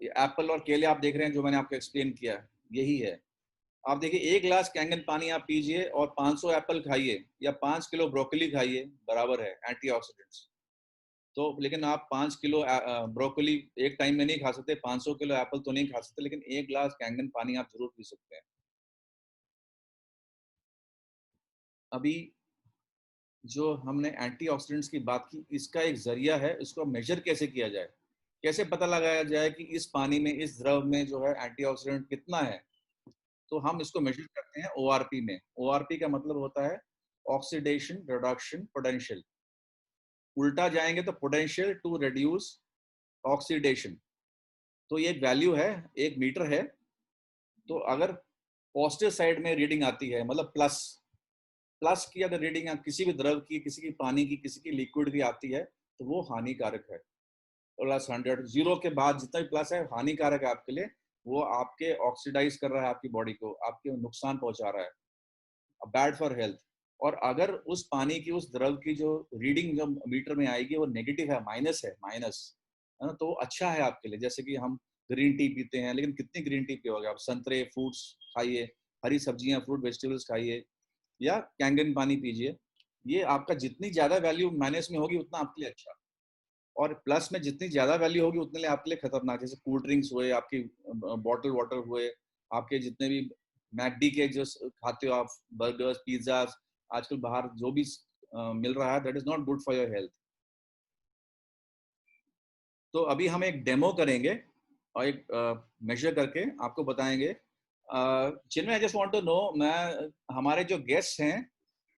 एप्पल और केले आप देख रहे हैं जो मैंने आपको एक्सप्लेन किया, यही है। आप देखिए 1 ग्लास कैंगन पानी आप पीजिए और 500 एप्पल खाइए या 5 किलो ब्रोकली खाइए, बराबर है एंटीऑक्सीडेंट्स। तो लेकिन आप 5 किलो ब्रोकली एक टाइम में नहीं खा सकते, 500 किलो एप्पल तो नहीं खा सकते, लेकिन 1 ग्लास कैंगन पानी आप जरूर पी सकते हैं। अभी जो हमने एंटीऑक्सीडेंट्स की बात की, इसका एक जरिया है, इसको मेजर कैसे किया जाए, कैसे पता लगाया जाए कि इस पानी में, इस द्रव में जो है एंटीऑक्सीडेंट कितना है। तो हम इसको मेजर करते हैं ORP में। ORP का मतलब होता है ऑक्सीडेशन रिडक्शन पोटेंशियल। उल्टा जाएंगे तो पोटेंशियल टू रिड्यूस ऑक्सीडेशन। तो ये एक वैल्यू है, एक मीटर है। तो अगर पॉजिटिव साइड में रीडिंग आती है, मतलब प्लस प्लस की अगर रीडिंग किसी भी द्रव की, किसी की पानी की, किसी की लिक्विड की आती है तो वो हानिकारक है। +100, जीरो के बाद जितना भी प्लस है हानिकारक है आपके लिए। वो आपके ऑक्सीडाइज कर रहा है आपकी बॉडी को, आपके नुकसान पहुंचा रहा है, बैड फॉर हेल्थ। और अगर उस पानी की, उस द्रव की जो रीडिंग जो मीटर में आएगी वो नेगेटिव है, माइनस है ना, तो अच्छा है आपके लिए। जैसे कि हम ग्रीन टी पीते हैं, लेकिन कितनी ग्रीन टी पियोगे आप? संतरे, फ्रूट्स खाइए, हरी सब्जियां, फ्रूट वेजिटेबल्स खाइए, या कैंगन पानी पीजिए। ये आपका जितनी ज्यादा वैल्यू माइनस में होगी उतना आपके लिए अच्छा, और प्लस में जितनी ज्यादा वैल्यू होगी उतने लिए आपके लिए खतरनाक। जैसे कोल्ड ड्रिंक्स हुए, आपकी बॉटल वाटर हुए, आपके जितने भी मैकडी के जो खाते हो आप, बर्गर्स, पिज्जा, आजकल बाहर जो भी मिल रहा है, that is not good for your health. तो अभी हम एक डेमो करेंगे और एक मेजर करके आपको बताएंगे। जिनमें I just want to know, मैं हमारे जो गेस्ट हैं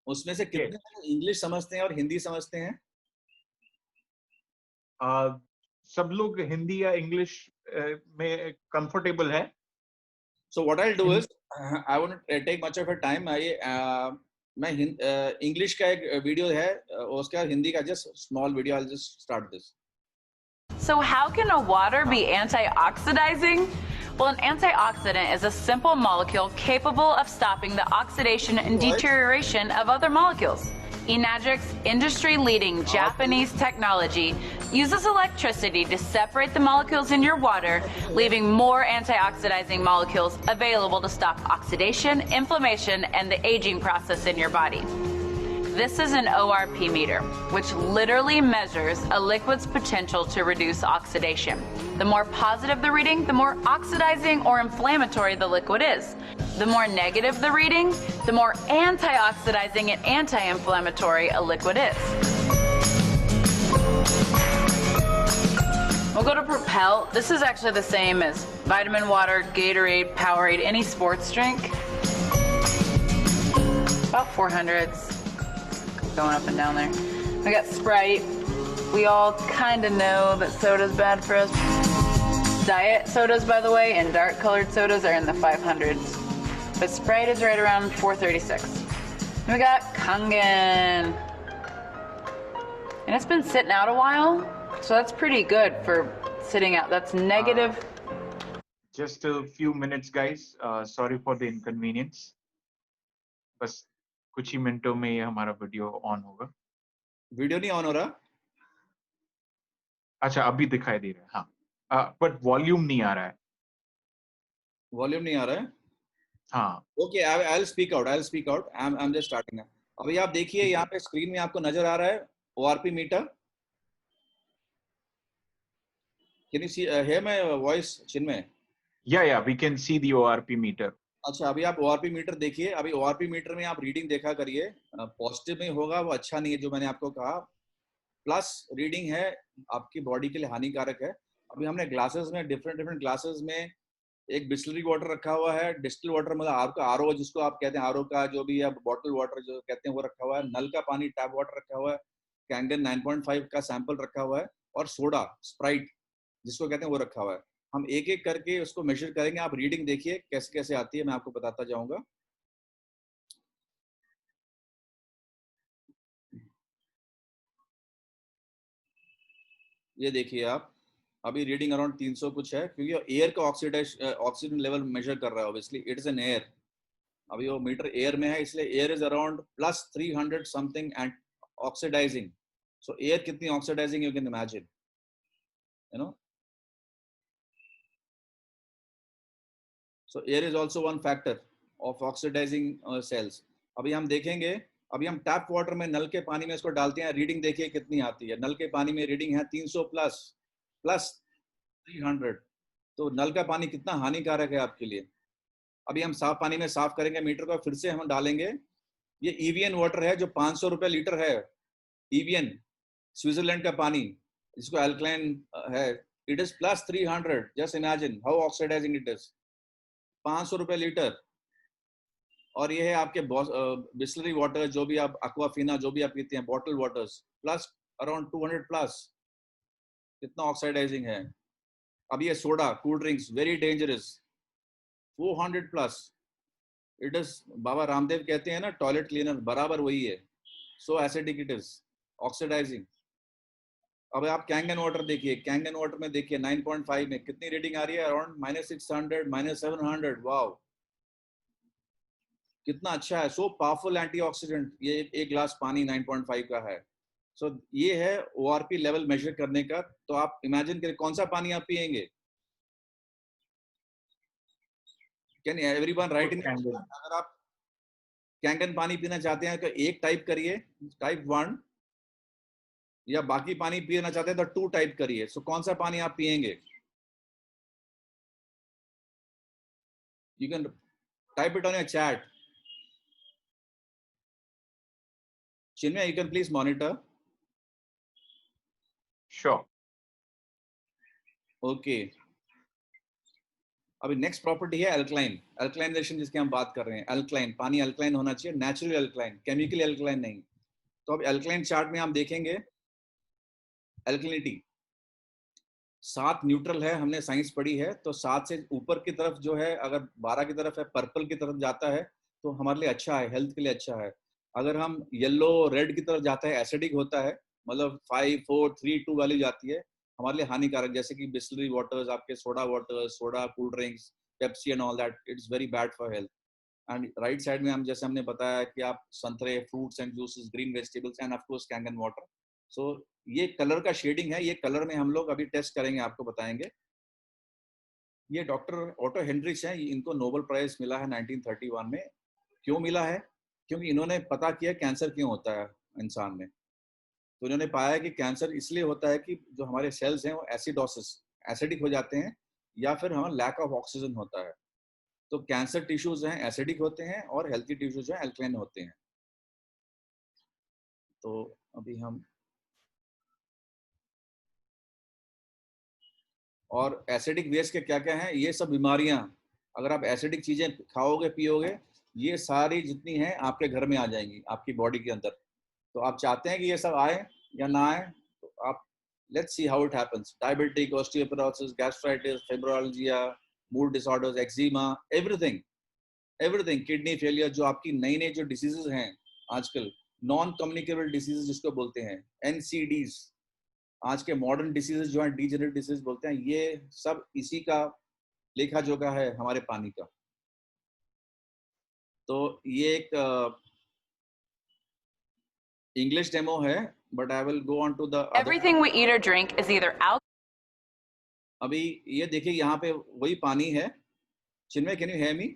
उसमें से कितने इंग्लिश समझते हैं और हिंदी समझते हैं? सब लोग हिंदी या इंग्लिश में कंफर्टेबल है। So what I'll do is, I won't take much of your time. मैं इंग्लिश का एक वीडियो है, उसका हिंदी का just small video, I'll just start this. So how can a water be antioxidizing? Well, an antioxidant is a simple molecule capable of stopping the oxidation and deterioration of other molecules. Enagic's industry-leading Japanese technology uses electricity to separate the molecules in your water, leaving more antioxidizing molecules available to stop oxidation, inflammation, and the aging process in your body. This is an ORP meter, which literally measures a liquid's potential to reduce oxidation. The more positive the reading, the more oxidizing or inflammatory the liquid is. The more negative the reading, the more antioxidizing and anti-inflammatory a liquid is. We'll go to Propel. This is actually the same as vitamin water, Gatorade, Powerade, any sports drink. About 400s. Going up and down there. We got Sprite. We all kind of know that soda's bad for us. Diet sodas, by the way, and dark colored sodas are in the 500s. But Sprite is right around 436. And we got Kangen. And it's been sitting out a while, so that's pretty good for sitting out. That's negative. Just a few minutes, guys. Sorry for the inconvenience. बस कुछ ही मिनटों में ये हमारा video on होगा। Video नहीं on हो रहा? अच्छा, अभी दिखाई दे रहा है। हाँ, बट वॉल्यूम नहीं आ रहा है। वॉल्यूम नहीं आ रहा है? हाँ। Okay, I will speak out, I am just starting. अभी आप देखिए यहाँ पे स्क्रीन में आपको नजर आ रहा है ORP meter. Can you see hear my voice, Chinmay? Yeah we can see the ORP meter. अच्छा, अभी आप ORP मीटर देखिए। अभी ORP मीटर में आप रीडिंग देखा करिए, पॉजिटिव में होगा वो अच्छा नहीं है, जो मैंने आपको कहा। प्लस रीडिंग है आपकी बॉडी के लिए हानिकारक है। अभी हमने ग्लासेस में, डिफरेंट ग्लासेस में एक बिस्लरी वाटर रखा हुआ है, डिस्टिल वाटर मतलब आपका आरओ जिसको आप कहते हैं, आरओ का जो भी है बॉटल वाटर जो कहते हैं वो रखा हुआ है, नल का पानी टैप वाटर रखा हुआ है, कैंगन 9.5 का सैंपल रखा हुआ है, और सोडा स्प्राइट जिसको कहते हैं वो रखा हुआ है। हम एक एक करके उसको मेजर करेंगे, आप रीडिंग देखिए कैसे कैसे आती है, मैं आपको बताता जाऊंगा। ये देखिए आप, अभी रीडिंग अराउंड 300 कुछ है, क्योंकि एयर का ऑक्सीजन लेवल मेजर कर रहा है, obviously it is an air. अभी वो मीटर एयर में है, इसलिए air is around +300 something and oxidising. So air कितनी oxidising you can imagine, you know. So air is also one factor of oxidising cells. अभी हम देखेंगे, अभी हम टैप वाटर में नल के पानी में इसको डालते हैं, रीडिंग देखिए कितनी आती है। नल के पानी में रीडिंग है 300 प्लस 300। तो नल का पानी कितना हानिकारक है आपके लिए। अभी हम साफ पानी में साफ करेंगे मीटर को, फिर से हम डालेंगे। ये ईवीएन वाटर है जो 500 रुपए लीटर है, ईवीएन स्विट्जरलैंड का पानी जिसको अल्कलाइन है। It is +300, just imagine how oxidizing it is. 500 रुपए लीटर। और ये है आपके बिस्लरी वाटर, जो भी आप एक्वाफिना जो भी आप पीते हैं, bottle waters, plus around 200 plus, कितना ऑक्सीडाइजिंग है। अब ये soda cool drinks very dangerous, 400 plus. It is, Baba Ramdev कहते हैं ना टॉयलेट क्लीनर, बराबर वही है। So acidic it is, oxidising. अब आप कैंगन वाटर देखिए, कैंगन वाटर में देखिए 9.5 में कितनी रीडिंग आ रही है, अराउंड -600 -700। वाओ, कितना अच्छा है। So powerful antioxidant. ये एक गिलास पानी 9.5 का है। सो ये है ओआरपी लेवल मेजर करने का। तो आप इमेजिन करें कौन सा पानी आप पिएंगे। कैन एवरीवन राइट इन। अगर आप कैंगन पानी पीना चाहते हैं तो एक टाइप करिए, टाइप 1, या बाकी पानी पीना चाहते हैं तो 2 टाइप करिए। सो कौन सा पानी आप पिएंगे। You can type it on your chat. Chinmay, you can please monitor. Sure. Okay. अभी नेक्स्ट प्रॉपर्टी है अल्कलाइन, अल्कलाइनेशन जिसकी हम बात कर रहे हैं। अल्कलाइन पानी अल्कलाइन होना चाहिए, नेचुरल अल्कलाइन, केमिकल अल्कलाइन नहीं। तो अब अल्कलाइन चार्ट में हम देखेंगे अल्कलिनिटी 7 न्यूट्रल है, हमने साइंस पढ़ी है। तो 7 से ऊपर की तरफ जो है, अगर 12 की तरफ है, पर्पल की तरफ जाता है तो हमारे लिए अच्छा है, हेल्थ के लिए अच्छा है। अगर हम येलो रेड की तरफ जाता है, एसिडिक होता है, मतलब 5 4 3 2 वाली जाती है, हमारे लिए हानिकारक। जैसे कि बिस्लरी वाटर्स, आपके soda waters, soda cool drinks, Pepsi and all that, it's very bad for health. And right side में हम, जैसे हमने बताया कि आप संतरे, fruits and juices, green vegetables and of course Kangen water. So ये कलर का शेडिंग है, ये कलर में हम लोग अभी टेस्ट करेंगे, आपको बताएंगे। ये डॉक्टर ऑटो हेनरिच हैं, इनको नोबेल प्राइज मिला है 1931 में। क्यों मिला है? क्योंकि इन्होंने पता किया कैंसर क्यों होता है इंसान में। तो इन्होंने पाया कि कैंसर इसलिए होता है कि जो हमारे सेल्स हैं वो एसिडोसिस, एसिडिक हो जाते हैं, या फिर हमारा लैक ऑफ ऑक्सीजन होता है। तो कैंसर टिश्यूज हैं एसिडिक होते हैं, और हेल्थी टिश्यूज हैं एल्कलाइन होते हैं। तो अभी हम, और एसिडिक वेस्ट के क्या क्या हैं, ये सब बीमारियां, अगर आप एसिडिक चीजें खाओगे पियोगे, ये सारी जितनी हैं आपके घर में आ जाएंगी, आपकी बॉडी के अंदर। तो आप चाहते हैं कि ये सब आए या ना आए, तो आप let's see how it happens. Diabetic, osteoporosis, gastritis, fibromyalgia, mood disorders, eczema, everything everything, kidney failure, जो आपकी नई नई जो डिसीजेज हैं आजकल, नॉन कम्युनिकेबल डिसीजेज जिसको बोलते हैं, NCDs, आज के मॉडर्न डिसीजेज जो है डीजेनरेटिव डिसीज बोलते हैं, ये सब इसी का लेखा जोखा है हमारे पानी का। तो ये एक इंग्लिश डेमो है, but I will go on to the Everything we eat or drink is either out. अभी ये देखिए यहाँ पे वही पानी है। Chinmay, can you hear me?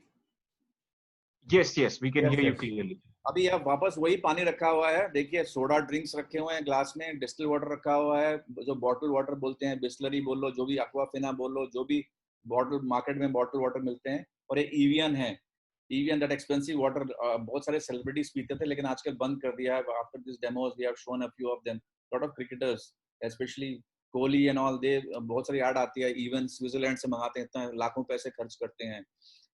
Yes, yes, we can hear you clearly. अभी अब वापस वही पानी रखा हुआ है। देखिए सोडा ड्रिंक्स रखे हुए हैं ग्लास में, डिस्टिल वाटर रखा हुआ है, जो बॉटल वाटर बोलते हैं, बिस्लरी बोल लो, जो भी एक्वाफिना बोल लो, जो भी बॉटल मार्केट में बॉटल वाटर मिलते हैं। और ये ईवियन है, ईवियन दैट एक्सपेंसिव वाटर। बहुत सारे सेलिब्रिटीज पीते थे, लेकिन आजकल बंद कर दिया है। After this demos we have shown a few of them, lot of cricketers specially Kohli and all, they बहुत सारी ऐड आती है, इवन स्विट्जरलैंड से मंगाते हैं, इतना लाखों पैसे खर्च करते हैं।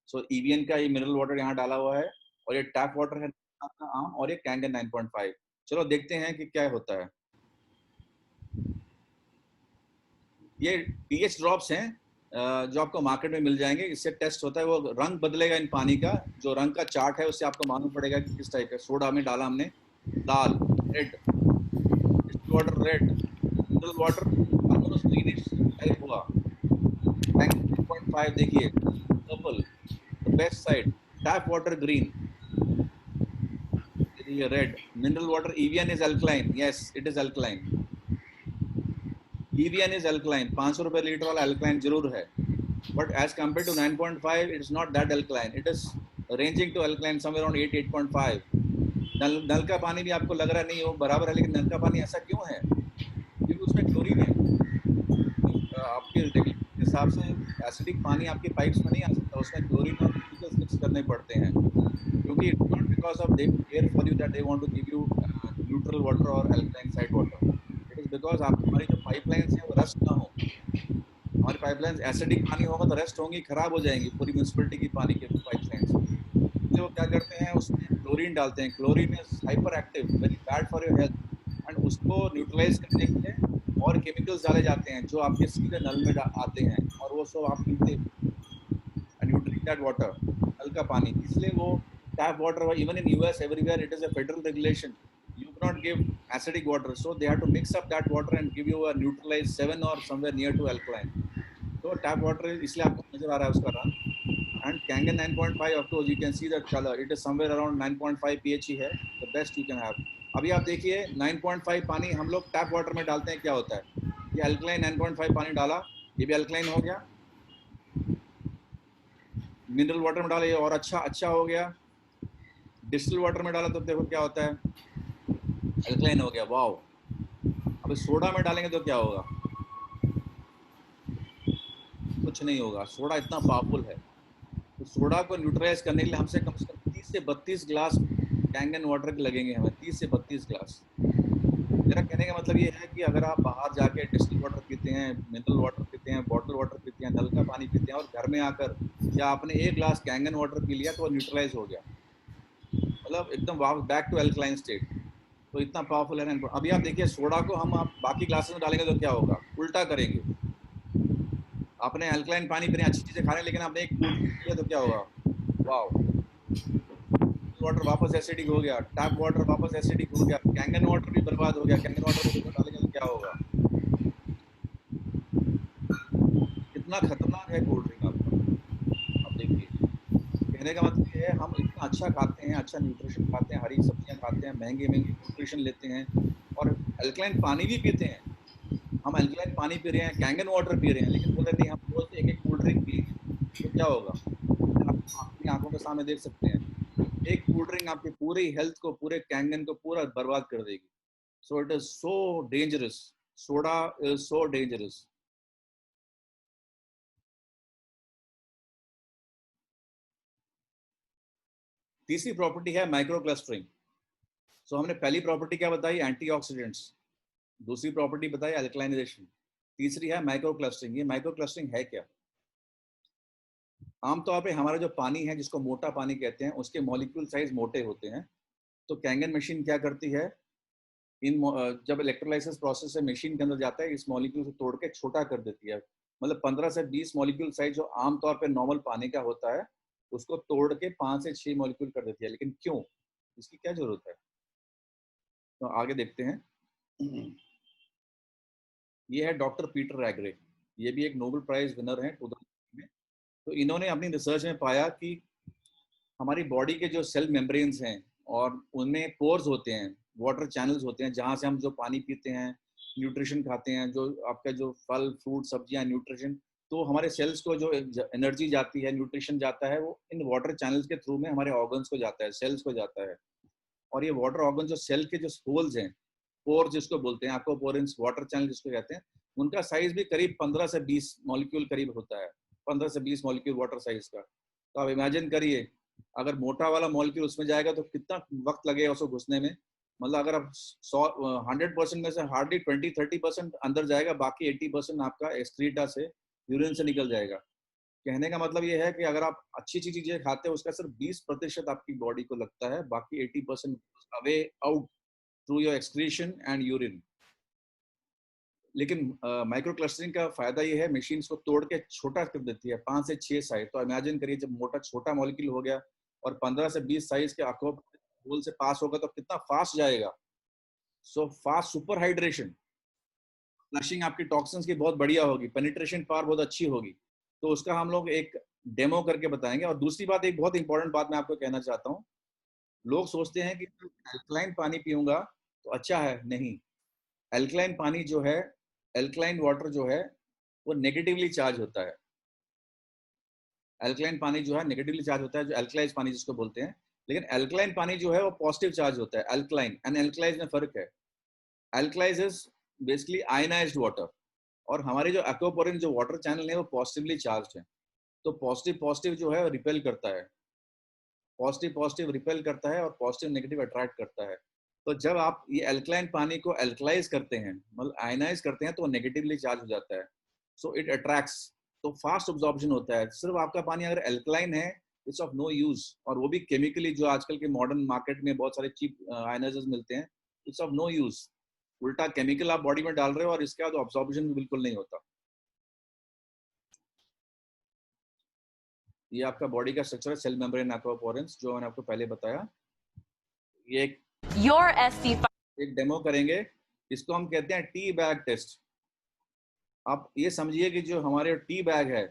सो EVN का ये मिनरल वाटर यहाँ डाला हुआ है, और ये टैप वाटर है आपका आम, और ये कैंगन 9.5। चलो देखते हैं कि क्या होता है। ये pH ड्रॉप्स हैं जो आपको मार्केट में मिल जाएंगे, इससे टेस्ट होता है, वो रंग बदलेगा इन पानी का, जो रंग का चार्ट है उससे आपको मालूम पड़ेगा कि किस टाइप का। सोडा में डाला हमने लाल, red, water red, mineral water almost greenish type हुआ, 9.5 देखिए, purple the best side, tap water green, ये red, mineral water EVN is alkaline, yes it is alkaline, EVN is alkaline, 500 रुपए लीटर वाला alkaline जरूर है, but as compared to 9.5 it is not that alkaline, it is ranging to alkaline somewhere around 8.5। नल का पानी भी आपको लग रहा नहीं हो बराबर है, लेकिन नल का पानी ऐसा क्यों है? क्योंकि उसमें क्लोरीन है। आपके हिसाब से एसिडिक पानी आपकी पाइप्स में नहीं आ सकता, उसमें क्लोरीन और केमिकल्स मिक्स करने पड़ते हैं, क्योंकि it's not because of they care for you that they want to give you neutral water और अल्कलाइन साइड वाटर, बिकॉज आप हमारी जो पाइपलाइंस हैं वो रस्ट ना हो। हमारी पाइपलाइंस एसिडिक पानी होगा तो रस्ट होंगी, खराब हो जाएंगी पूरी म्यूनिसिपैलिटी की पानी के पाइपलाइंस। तो वो क्या करते हैं, उसमें क्लोरीन डालते हैं, chlorine is hyper active, very bad for your health, and उसको न्यूट्रलाइज करने के लिए और केमिकल्स डाले जाते हैं जो आपके सीधे नल में आते हैं, और वो सब आप पीते and you drink that water, नल का पानी। इसलिए वो tap water, even in US everywhere it is a federal regulation, you cannot give acidic water, so they have to mix up that water and give you a neutralized 7 or somewhere near to alkaline। so tap water इसलिए आपको नजर आ रहा है उसका रंग, and Kangen 9.5 of course you can see that color, it is somewhere around 9.5 pH ही है, the best you can have। अभी आप देखिए 9.5 पानी हम लोग टैप वाटर में डालते हैं, क्या होता है, ये अल्कलाइन 9.5 पानी डाला, ये भी अल्कलाइन हो गया, मिनरल वाटर में डाला ये और अच्छा हो गया, डिस्टिल वाटर में डाला तो देखो क्या होता है, अल्कलाइन हो गया, वाओ। अब सोडा में डालेंगे तो क्या होगा, कुछ नहीं होगा, सोडा इतना पावरफुल है। तो सोडा को न्यूट्रलाइज करने के लिए हमसे कम से कम 30 से 32 ग्लास कैंगन वाटर के लगेंगे हमें, 30 से 32 ग्लास। मेरा कहने का मतलब ये है कि अगर आप बाहर जाके डिस्टिल वाटर पीते हैं, मिनरल वाटर पीते हैं, बॉटल वाटर पीते हैं, नल का पानी पीते हैं, और घर में आकर या आपने एक ग्लास कैंगन वाटर पी लिया तो वो न्यूट्रलाइज हो गया, मतलब एकदम बैक टू अल्कलाइन स्टेट। तो इतना पावरफुल है ना। अभी आप देखिए सोडा को हम आप बाकी ग्लासेस में डालेंगे तो क्या होगा, उल्टा करेंगे। आपने अल्कलाइन पानी पीने अच्छी चीजें खा रहे हैं, लेकिन आपने एक किया तो क्या होगा, वाओ, वाटर वापस एसिडिक हो गया, टैप वाटर वापस एसिडिक हो गया, कैंगन वाटर भी बर्बाद हो गया, कैंगन वाटर को डालेंगे तो क्या होगा, कितना खतरनाक है कोल्ड ड्रिंक आपका। अब देखिए कहने का मतलब ये है, हम इतना अच्छा खाते हैं, अच्छा न्यूट्रिशन खाते हैं, हरी सब्जियां खाते हैं, महंगे न्यूट्रिशन लेते हैं, और अल्कलाइन पानी भी पीते हैं। हम अल्कलाइन पानी पी रहे हैं, कैंगन वाटर पी रहे हैं, लेकिन बोले नहीं हम रोज एक कोल्ड ड्रिंक पिएंगे तो क्या होगा, आप अपनी आंखों के सामने देख सकते हैं, एक कोल्ड ड्रिंक आपकी पूरी हेल्थ को, पूरे कैंगन को पूरा बर्बाद कर देगी। So it is so dangerous, soda is so dangerous. तीसरी प्रॉपर्टी है माइक्रो क्लस्टरिंग। सो हमने पहली प्रॉपर्टी क्या बताई, एंटीऑक्सीडेंट्स, दूसरी प्रॉपर्टी बताई अल्कलाइनेशन, तीसरी है माइक्रो क्लस्टरिंग। ये माइक्रो क्लस्टरिंग है क्या? आमतौर पे हमारा जो पानी है जिसको मोटा पानी कहते हैं, उसके मॉलिक्यूल साइज मोटे होते हैं। तो कैंगन मशीन क्या करती है, इन जब इलेक्ट्रोलाइसिस प्रोसेस से मशीन के अंदर जाता है, इस मॉलिक्यूल को तोड़ के छोटा कर देती है, मतलब 15 से 20 मॉलिक्यूल साइज जो आमतौर पे नॉर्मल पानी का होता है, उसको तोड़ के 5 से 6 मॉलिक्यूल कर देती है। लेकिन क्यों, इसकी क्या जरूरत है, तो आगे देखते हैं। ये है डॉक्टर पीटर रैगरे, ये भी एक नोबेल प्राइज विनर हैं 2000 में। तो इन्होंने अपनी रिसर्च में पाया कि हमारी बॉडी के जो सेल मेम्ब्रेन्स हैं और उनमें पोर्स होते हैं, वाटर चैनल्स होते हैं, जहाँ से हम जो पानी पीते हैं, न्यूट्रिशन खाते हैं, जो आपका जो फल फ्रूट सब्जियां न्यूट्रिशन, तो हमारे सेल्स को जो एनर्जी जाती है, न्यूट्रिशन जाता है, वो इन वाटर चैनल्स के थ्रू में हमारे ऑर्गन्स को जाता है, सेल्स को जाता है। और ये वाटर ऑर्गन जो सेल के जो होल्स हैं, पोर जिसको बोलते हैं, एक्वापोरेंस, वाटर चैनल जिसको कहते हैं, उनका साइज भी करीब 15 से 20 मॉलिक्यूल करीब होता है, 15 से 20 मॉलिक्यूल वाटर साइज का। तो आप इमेजिन करिए, अगर मोटा वाला मॉलिक्यूल उसमें जाएगा तो कितना वक्त लगेगा उसको घुसने में, मतलब अगर आप 100% में से हार्डली 20-30% अंदर जाएगा, बाकी 80% आपका एक्सक्रीटा से, यूरिन से निकल जाएगा। कहने का मतलब ये है कि अगर आप अच्छी अच्छी चीजें खाते हो उसका सिर्फ 20% आपकी बॉडी को लगता है, बाकी 80% away out through your excretion and urine. लेकिन माइक्रो क्लस्टरिंग का फायदा ये है, मशीन को तोड़ के छोटा कर देती है, 5 से 6 साइज। तो इमेजिन करिए जब मोटा छोटा मॉलिक्यूल हो गया और 15 से 20 साइज के आंखों होल से पास होगा तो कितना फास्ट जाएगा। So fast super hydration, flushing आपकी टॉक्सिन्स की बहुत बढ़िया होगी, पेनिट्रेशन पावर बहुत अच्छी होगी। तो उसका हम लोग एक डेमो करके बताएंगे। और दूसरी बात, एक बहुत इंपॉर्टेंट बात मैं आपको कहना चाहता हूँ, लोग सोचते हैं कि अल्कलाइन पानी पीऊंगा तो अच्छा है। नहीं, अल्कलाइन पानी जो है, अल्कलाइन वाटर जो है वो नेगेटिवली चार्ज होता है। अल्कलाइन पानी जो है नेगेटिवली चार्ज होता है, जो अल्कलाइज पानी जिसको बोलते हैं। लेकिन अल्कलाइन पानी जो है वो पॉजिटिव चार्ज होता है। अल्कलाइन एंड अल्कलाइज में फर्क है। अल्कलाइज इज बेसिकली आयनाइज्ड वाटर, और हमारे जो एक्वापोरिन जो वाटर चैनल है वो पॉजिटिवली चार्ज है। तो पॉजिटिव पॉजिटिव जो है रिपेल करता है, पॉजिटिव पॉजिटिव रिपेल करता है, और पॉजिटिव नेगेटिव अट्रैक्ट करता है। तो जब आप ये अल्कलाइन पानी को अल्कलाइज करते हैं, मतलब आयनाइज करते हैं, तो वो नेगेटिवली चार्ज हो जाता है। सो इट अट्रैक्ट्स, तो फास्ट ऑब्जॉर्प्शन होता है। सिर्फ आपका पानी अगर अल्कलाइन है, इट्स ऑफ नो यूज, और वो भी केमिकली, जो आजकल के मॉडर्न मार्केट में बहुत सारे चीप आयनाइजर्स मिलते हैं, इट्स ऑफ नो यूज। उल्टा केमिकल आप बॉडी में डाल रहे हो और इसके बाद ऑब्जॉर्प्शन भी बिल्कुल नहीं होता। ये आपका बॉडी का स्ट्रक्चर है, सेल मेम्ब्रेन एक्वापोरेंस, जो मैंने आपको पहले बताया। ये Your SC5 एक डेमो करेंगे, इसको हम कहते हैं टी बैग टेस्ट। आप ये समझिए कि जो हमारे टी बैग है,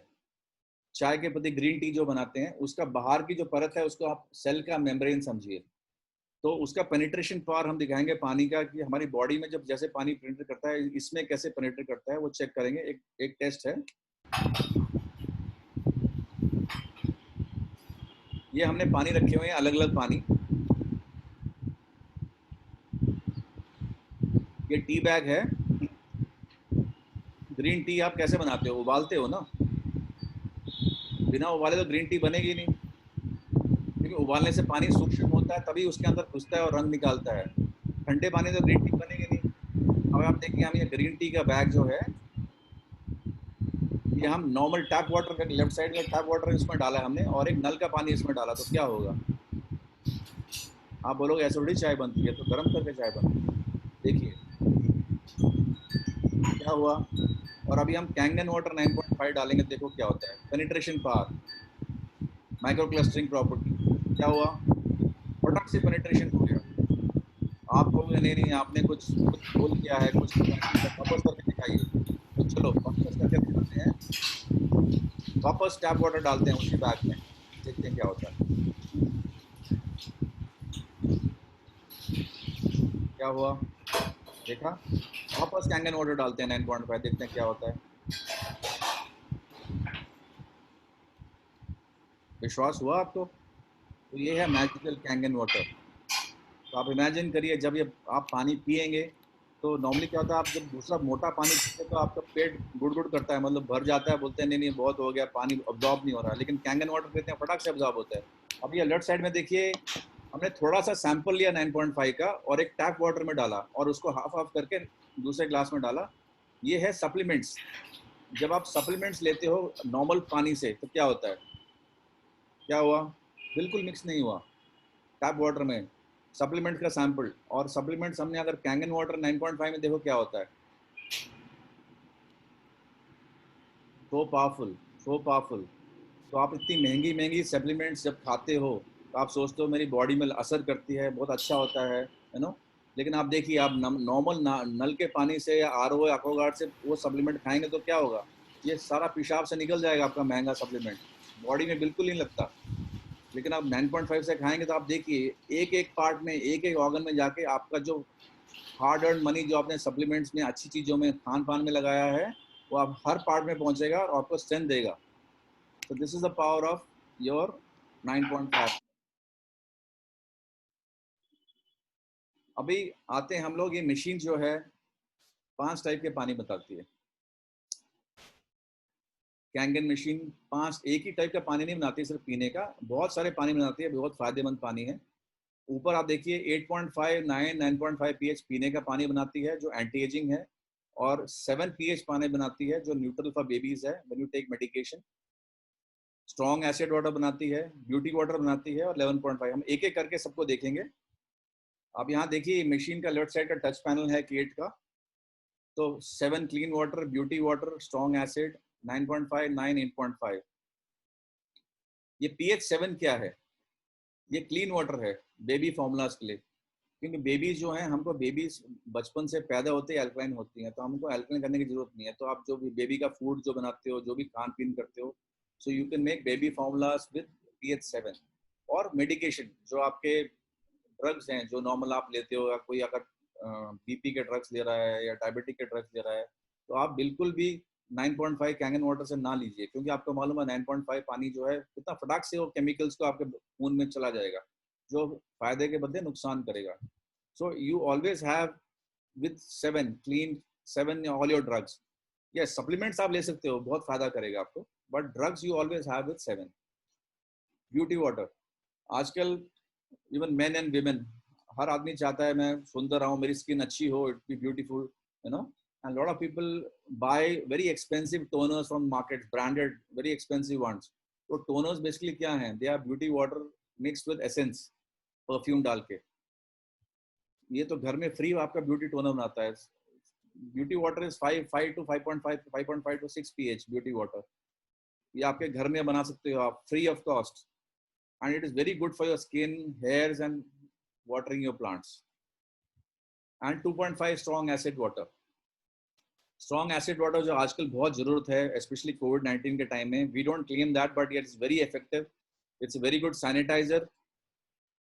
चाय के पत्ती ग्रीन टी जो बनाते हैं, उसका बाहर की जो परत है उसको आप सेल का मेम्ब्रेन समझिए। तो उसका पेनिट्रेशन पावर हम दिखाएंगे पानी का, कि हमारी बॉडी में जब जैसे पानी पेनिट्रेट करता है, इसमें कैसे पेनिट्रेट करता है, वो चेक करेंगे। एक टेस्ट है, ये हमने पानी रखे हुए हैं, अलग अलग पानी। ये टी बैग है। ग्रीन टी आप कैसे बनाते हो? उबालते हो ना, बिना उबाले तो ग्रीन टी बनेगी नहीं, क्योंकि उबालने से पानी सूक्ष्म होता है, तभी उसके अंदर घुसता है और रंग निकालता है। ठंडे पानी तो ग्रीन टी बनेगी नहीं। अब आप देखिए, हम ये ग्रीन टी का बैग जो है, ये हम नॉर्मल टैप वाटर का, लेफ्ट साइड में टैप वाटर इसमें डाला है हमने, और एक नल का पानी इसमें डाला, तो क्या होगा? आप बोलोगे ऐसे थोड़ी चाय बनती है, तो गर्म करके चाय बनती है। देखिए क्या हुआ। और अभी हम कैंगन वाटर 9.5 डालेंगे, देखो क्या होता है। Penetration power, micro clustering property, क्या हुआ? फटक से पेनिट्रेशन हो गया। आप कहोगे नहीं नहीं, आपने कुछ बोल किया है, कुछ वापस करके दिखाइए। तो चलो वापस करके दिखाते हैं। वापस टैप वाटर डालते हैं उसी बैग में, देखते हैं क्या होता है। क्या हुआ? देखा? वापस कैंगन वाटर डालते हैं 9.5, देखते हैं क्या होता है। विश्वास हुआ आपको? तो ये है मैजिकल कैंगन वाटर। तो आप इमेजिन करिए, जब ये आप पानी पिएंगे, तो नॉर्मली क्या होता है, आप जब दूसरा मोटा पानी पीते हैं तो आपका पेट गुड़ करता है, मतलब भर जाता है, बोलते हैं नहीं नहीं बहुत हो गया, पानी अब्जॉर्ब नहीं हो रहा है। लेकिन कैंगन वाटर पीते हैं, फटाक से अब्जॉर्ब होता है। अब ये लेफ्ट साइड में देखिए, हमने थोड़ा सा सैंपल लिया 9.5 का, और एक टैप वाटर में डाला, और उसको हाफ हाफ करके दूसरे ग्लास में डाला। ये है सप्लीमेंट्स। जब आप सप्लीमेंट्स लेते हो नॉर्मल पानी से, तो क्या होता है? क्या हुआ? बिल्कुल मिक्स नहीं हुआ। टैप वाटर में सप्लीमेंट का सैंपल, और सप्लीमेंट्स हमने अगर कैंगन वाटर 9.5 में, देखो क्या होता है। So powerful, so powerful. तो आप इतनी महंगी महंगी सप्लीमेंट्स जब खाते हो, तो आप सोचते हो मेरी बॉडी में असर करती है, बहुत अच्छा होता है, यू नो। लेकिन आप देखिए, आप नॉर्मल नल के पानी से या RO एक्वागार्ड से वो सप्लीमेंट खाएंगे तो क्या होगा? ये सारा पेशाब से निकल जाएगा आपका महंगा सप्लीमेंट, बॉडी में बिल्कुल नहीं लगता। लेकिन आप 9.5 से खाएंगे तो आप देखिए, एक एक पार्ट में, एक एक ऑर्गन में जाके आपका जो हार्ड अर्न मनी जो आपने सप्लीमेंट्स में, अच्छी चीज़ों में, खान पान में लगाया है, वो आप हर पार्ट में पहुंचेगा और आपको स्ट्रेंथ देगा। So this is the power of your 9.5. अभी आते हैं हम लोग, ये मशीन जो है 5 टाइप के पानी बताती है। कैंगन मशीन 5 एक ही टाइप का पानी नहीं बनाती सिर्फ पीने का, बहुत सारे पानी बनाती है, बहुत फायदेमंद पानी है। ऊपर आप देखिए 8.5, 9, 9.5 pH पीने का पानी बनाती है जो एंटी एजिंग है, और 7 pH पानी बनाती है जो न्यूट्रल फॉर बेबीज है when you take medication. Strong acid water बनाती है, ब्यूटी वाटर बनाती है, और 11.5। हम एक एक करके सबको देखेंगे। आप यहाँ देखिए मशीन का लेफ्ट साइड का टच पैनल है केट का। तो 7 clean water, beauty water, strong acid, 9.5, 9, 8.5। ये pH 7 क्या है? ये क्लीन वाटर है बेबी फॉर्मूलाज के लिए, क्योंकि बेबीज जो हैं, हमको बेबीज बचपन से पैदा होते ही अल्कलाइन होती हैं, तो हमको अल्कलाइन करने की जरूरत नहीं है। तो आप जो भी बेबी का फूड जो बनाते हो, जो भी खान पीन करते हो, so you can make baby formulas with pH 7। और मेडिकेशन जो आपके ड्रग्स हैं जो नॉर्मल आप लेते हो, या कोई अगर बीपी के ड्रग्स ले रहा है या डायबिटिक के ड्रग्स ले रहा है, तो आप बिल्कुल भी 9.5 कैंगन वाटर से ना लीजिए, क्योंकि आपको मालूम है 9.5 पानी जो है कितना फटाक से वो केमिकल्स को आपके खून में चला जाएगा, जो फायदे के बदले नुकसान करेगा। So you always have with 7 clean 7 all your drugs. Yes, supplements आप ले सकते हो, बहुत फायदा करेगा आपको, but drugs you always have with 7। Beauty water, आजकल इवन मेन एंड विमेन, हर आदमी चाहता है मैं सुंदर रहूं, मेरी स्किन अच्छी हो, it be beautiful, you know. And lot of people buy very expensive toners from market, branded very expensive ones. तो टोनर्स बेसिकली क्या हैं? They are beauty water mixed with essence, perfume डाल के। ये तो घर में फ्री आपका ब्यूटी टोनर बनाता है। Beauty water is 5 to 5.5 to 6 pH beauty water. ये आपके घर में बना सकते हो आप, free of cost, and it is very good for your skin, hairs, and watering your plants. And 2.5 strong acid water. Strong acid water जो आजकल बहुत जरूरत है, especially COVID-19 के टाइम में। We don't claim that, but yet it's very effective. It's a very good sanitizer,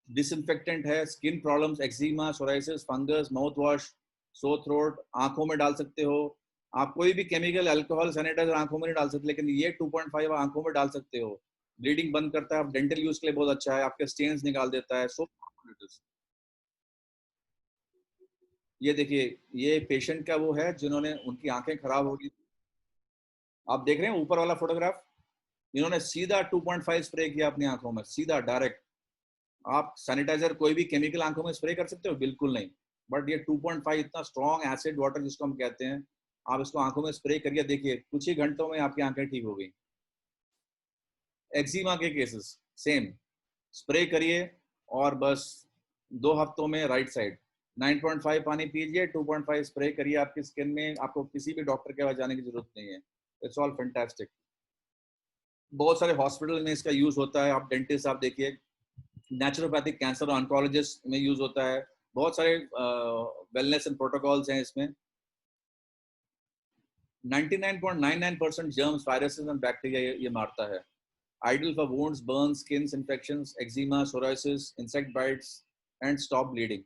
disinfectant है, skin problems, eczema, psoriasis, fungus, mouth wash, sore throat, आंखों में डाल सकते हो। आप कोई भी केमिकल अल्कोहल सैनिटाइजर आंखों में नहीं डाल सकते, लेकिन ये 2.5 आंखों में डाल सकते हो। ब्लीडिंग बंद करता है, आप डेंटल यूज के लिए बहुत अच्छा है, आपके स्टेन्स निकाल देता है। सो ये देखिए, ये पेशेंट का वो है जिन्होंने, उनकी आंखें खराब हो गई। आप देख रहे हैं ऊपर वाला फोटोग्राफ, इन्होंने सीधा 2.5 स्प्रे किया अपनी आंखों में, सीधा डायरेक्ट। आप सैनिटाइजर कोई भी केमिकल आंखों में स्प्रे कर सकते हो? बिल्कुल नहीं। बट ये 2.5 इतना स्ट्रॉन्ग एसिड वाटर जिसको हम कहते हैं, आप इसको आंखों में स्प्रे करिए, देखिए कुछ ही घंटों में आपकी आंखें ठीक हो गई। एक्जिमा के केसेस सेम, स्प्रे करिए और बस 2 हफ्तों में राइट साइड 9.5 पानी पीजिए, 2.5 स्प्रे करिए आपकी स्किन में, आपको किसी भी डॉक्टर के पास जाने की जरूरत नहीं है। It's all fantastic. बहुत सारे हॉस्पिटल में इसका यूज होता है। आप डेंटिस्ट आप देखिए, नेचुरोपैथिक कैंसर ऑन्कोलॉजिस्ट में यूज होता है। बहुत सारे वेलनेस एंड प्रोटोकॉल्स हैं इसमें। 99.99% जर्म्स, वायरसेस एंड बैक्टीरिया ये मारता है। Ideal for wounds, burns, skins, infections, eczema, psoriasis, insect bites, and stop bleeding.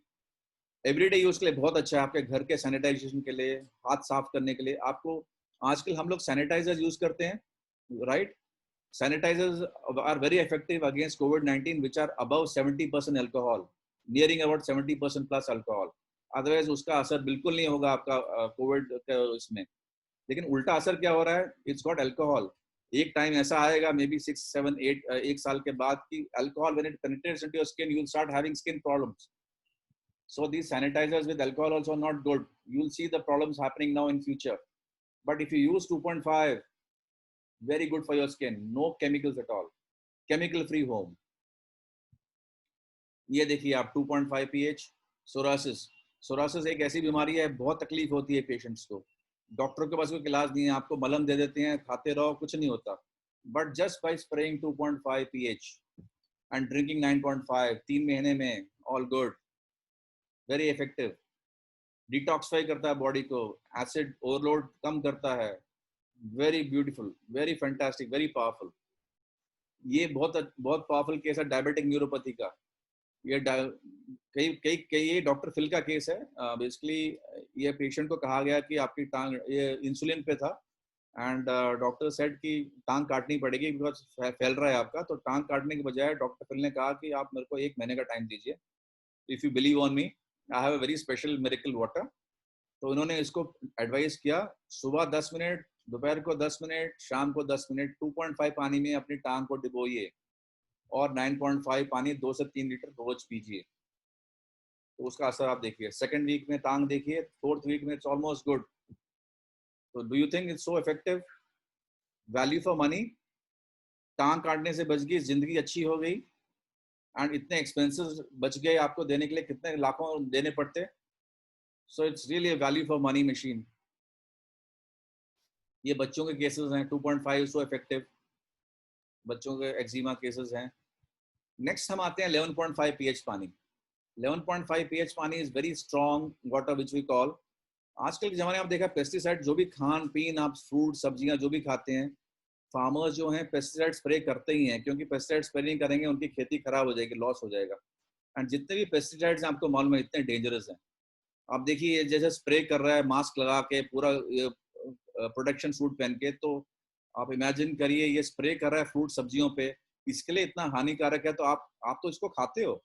Everyday use के लिए बहुत अच्छा है, आपके घर के सैनिटाइजेशन के लिए, हाथ साफ करने के लिए। आपको आजकल हम लोग सैनिटाइजर यूज करते हैं, right? Sanitizers are very effective against COVID-19, which are above 70% alcohol, nearing about 70% plus alcohol. Otherwise उसका असर बिल्कुल नहीं होगा आपका कोविड इसमें। लेकिन उल्टा असर क्या हो रहा है? It's got alcohol. एक टाइम ऐसा आएगा, मे बी 6, 7, 8 एक साल के बाद की alcohol when it penetrates into your skin, you'll start having skin problems. So these sanitizers with alcohol also not good. You'll see the problems happening now in future. But if you use 2.5, very good for your skin. No chemicals at all. Chemical free home. ये देखिए आप 2.5 pH, psoriasis. Psoriasis एक ऐसी बीमारी है, बहुत तकलीफ होती है पेशेंट्स को। डॉक्टर के पास कोई इलाज नहीं है, आपको मलहम दे देते हैं, खाते रहो, कुछ नहीं होता। But just by spraying 2.5 pH and drinking 9.5, 3 महीने में all good, very effective. Detoxify करता है बॉडी को, एसिड ओवरलोड कम करता है। Very beautiful, very fantastic, very powerful. ये बहुत बहुत पावरफुल केस है डायबिटिक न्यूरोपैथी का। ये कई डॉक्टर फिल का केस है। बेसिकली ये पेशेंट को कहा गया कि आपकी टांग, ये इंसुलिन पे था, एंड डॉक्टर सेड कि टांग काटनी पड़ेगी बिकॉज फैल रहा है आपका। तो टांग काटने के बजाय डॉक्टर फिल ने कहा कि आप मेरे को 1 महीने का टाइम दीजिए। If you believe on me, I have a very special miracle water. तो उन्होंने इसको एडवाइस किया, सुबह 10 मिनट, दोपहर को 10 मिनट, शाम को 10 मिनट 2.5 पानी में अपनी टांग को डिबोइए, और 9.5 पानी 2 से 3 लीटर रोज पीजिए, तो उसका असर आप देखिए। सेकंड वीक में टांग देखिए, फोर्थ वीक में इट्स ऑलमोस्ट गुड। तो do you think it's so effective? Value for money, टांग काटने से बच गई, जिंदगी अच्छी हो गई, एंड इतने एक्सपेंसेस बच गए आपको देने के लिए, कितने लाखों देने पड़ते। So it's really a value for money machine. ये बच्चों के केसेस हैं 2.5 सो इफेक्टिव, बच्चों के एक्जिमा केसेस हैं। नेक्स्ट हम आते हैं 11.5 pH पानी। 11.5 pH पानी is very strong water which we call. आजकल के ज़माने में आप देखा पेस्टिसाइड, जो भी खान पीन आप फ्रूट सब्जियां जो भी खाते हैं, फार्मर्स जो हैं पेस्टिसाइड स्प्रे करते ही हैं, क्योंकि पेस्टिसाइड स्प्रे नहीं करेंगे उनकी खेती खराब हो जाएगी, लॉस हो जाएगा। एंड जितने भी पेस्टिसाइड्स हैं आपको मालूम है इतने डेंजरस हैं। आप देखिए जैसे स्प्रे कर रहा है मास्क लगा के, पूरा प्रोटेक्शन सूट पहन के, तो आप इमेजिन करिए ये स्प्रे कर रहा है फ्रूट सब्जियों पे, इसके लिए इतना हानिकारक है। तो आप तो इसको खाते हो,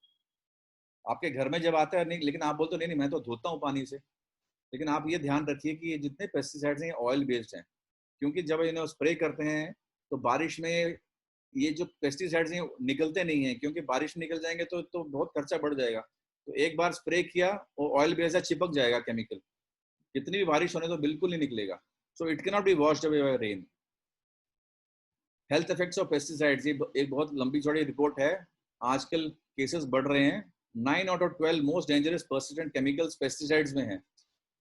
आपके घर में जब आता है नहीं, लेकिन आप बोलते हो नहीं मैं तो धोता हूँ पानी से। लेकिन आप ये ध्यान रखिए कि ये जितने पेस्टिसाइड्स हैं ऑयल बेस्ड हैं, क्योंकि जब इन्हें स्प्रे करते हैं तो बारिश में ये जो पेस्टिसाइड्स हैं निकलते नहीं हैं, क्योंकि बारिश निकल जाएंगे तो बहुत खर्चा बढ़ जाएगा। तो एक बार स्प्रे किया वो ऑयल बेस्ड चिपक जाएगा केमिकल, कितनी भी बारिश होने तो बिल्कुल नहीं निकलेगा। So it can not be washed away by rain. Health effects of pesticides, ये एक बहुत लंबी चौड़ी रिपोर्ट है। आजकल केसेस बढ़ रहे हैं। 9 out of 12 most dangerous persistent chemicals pesticides में हैं,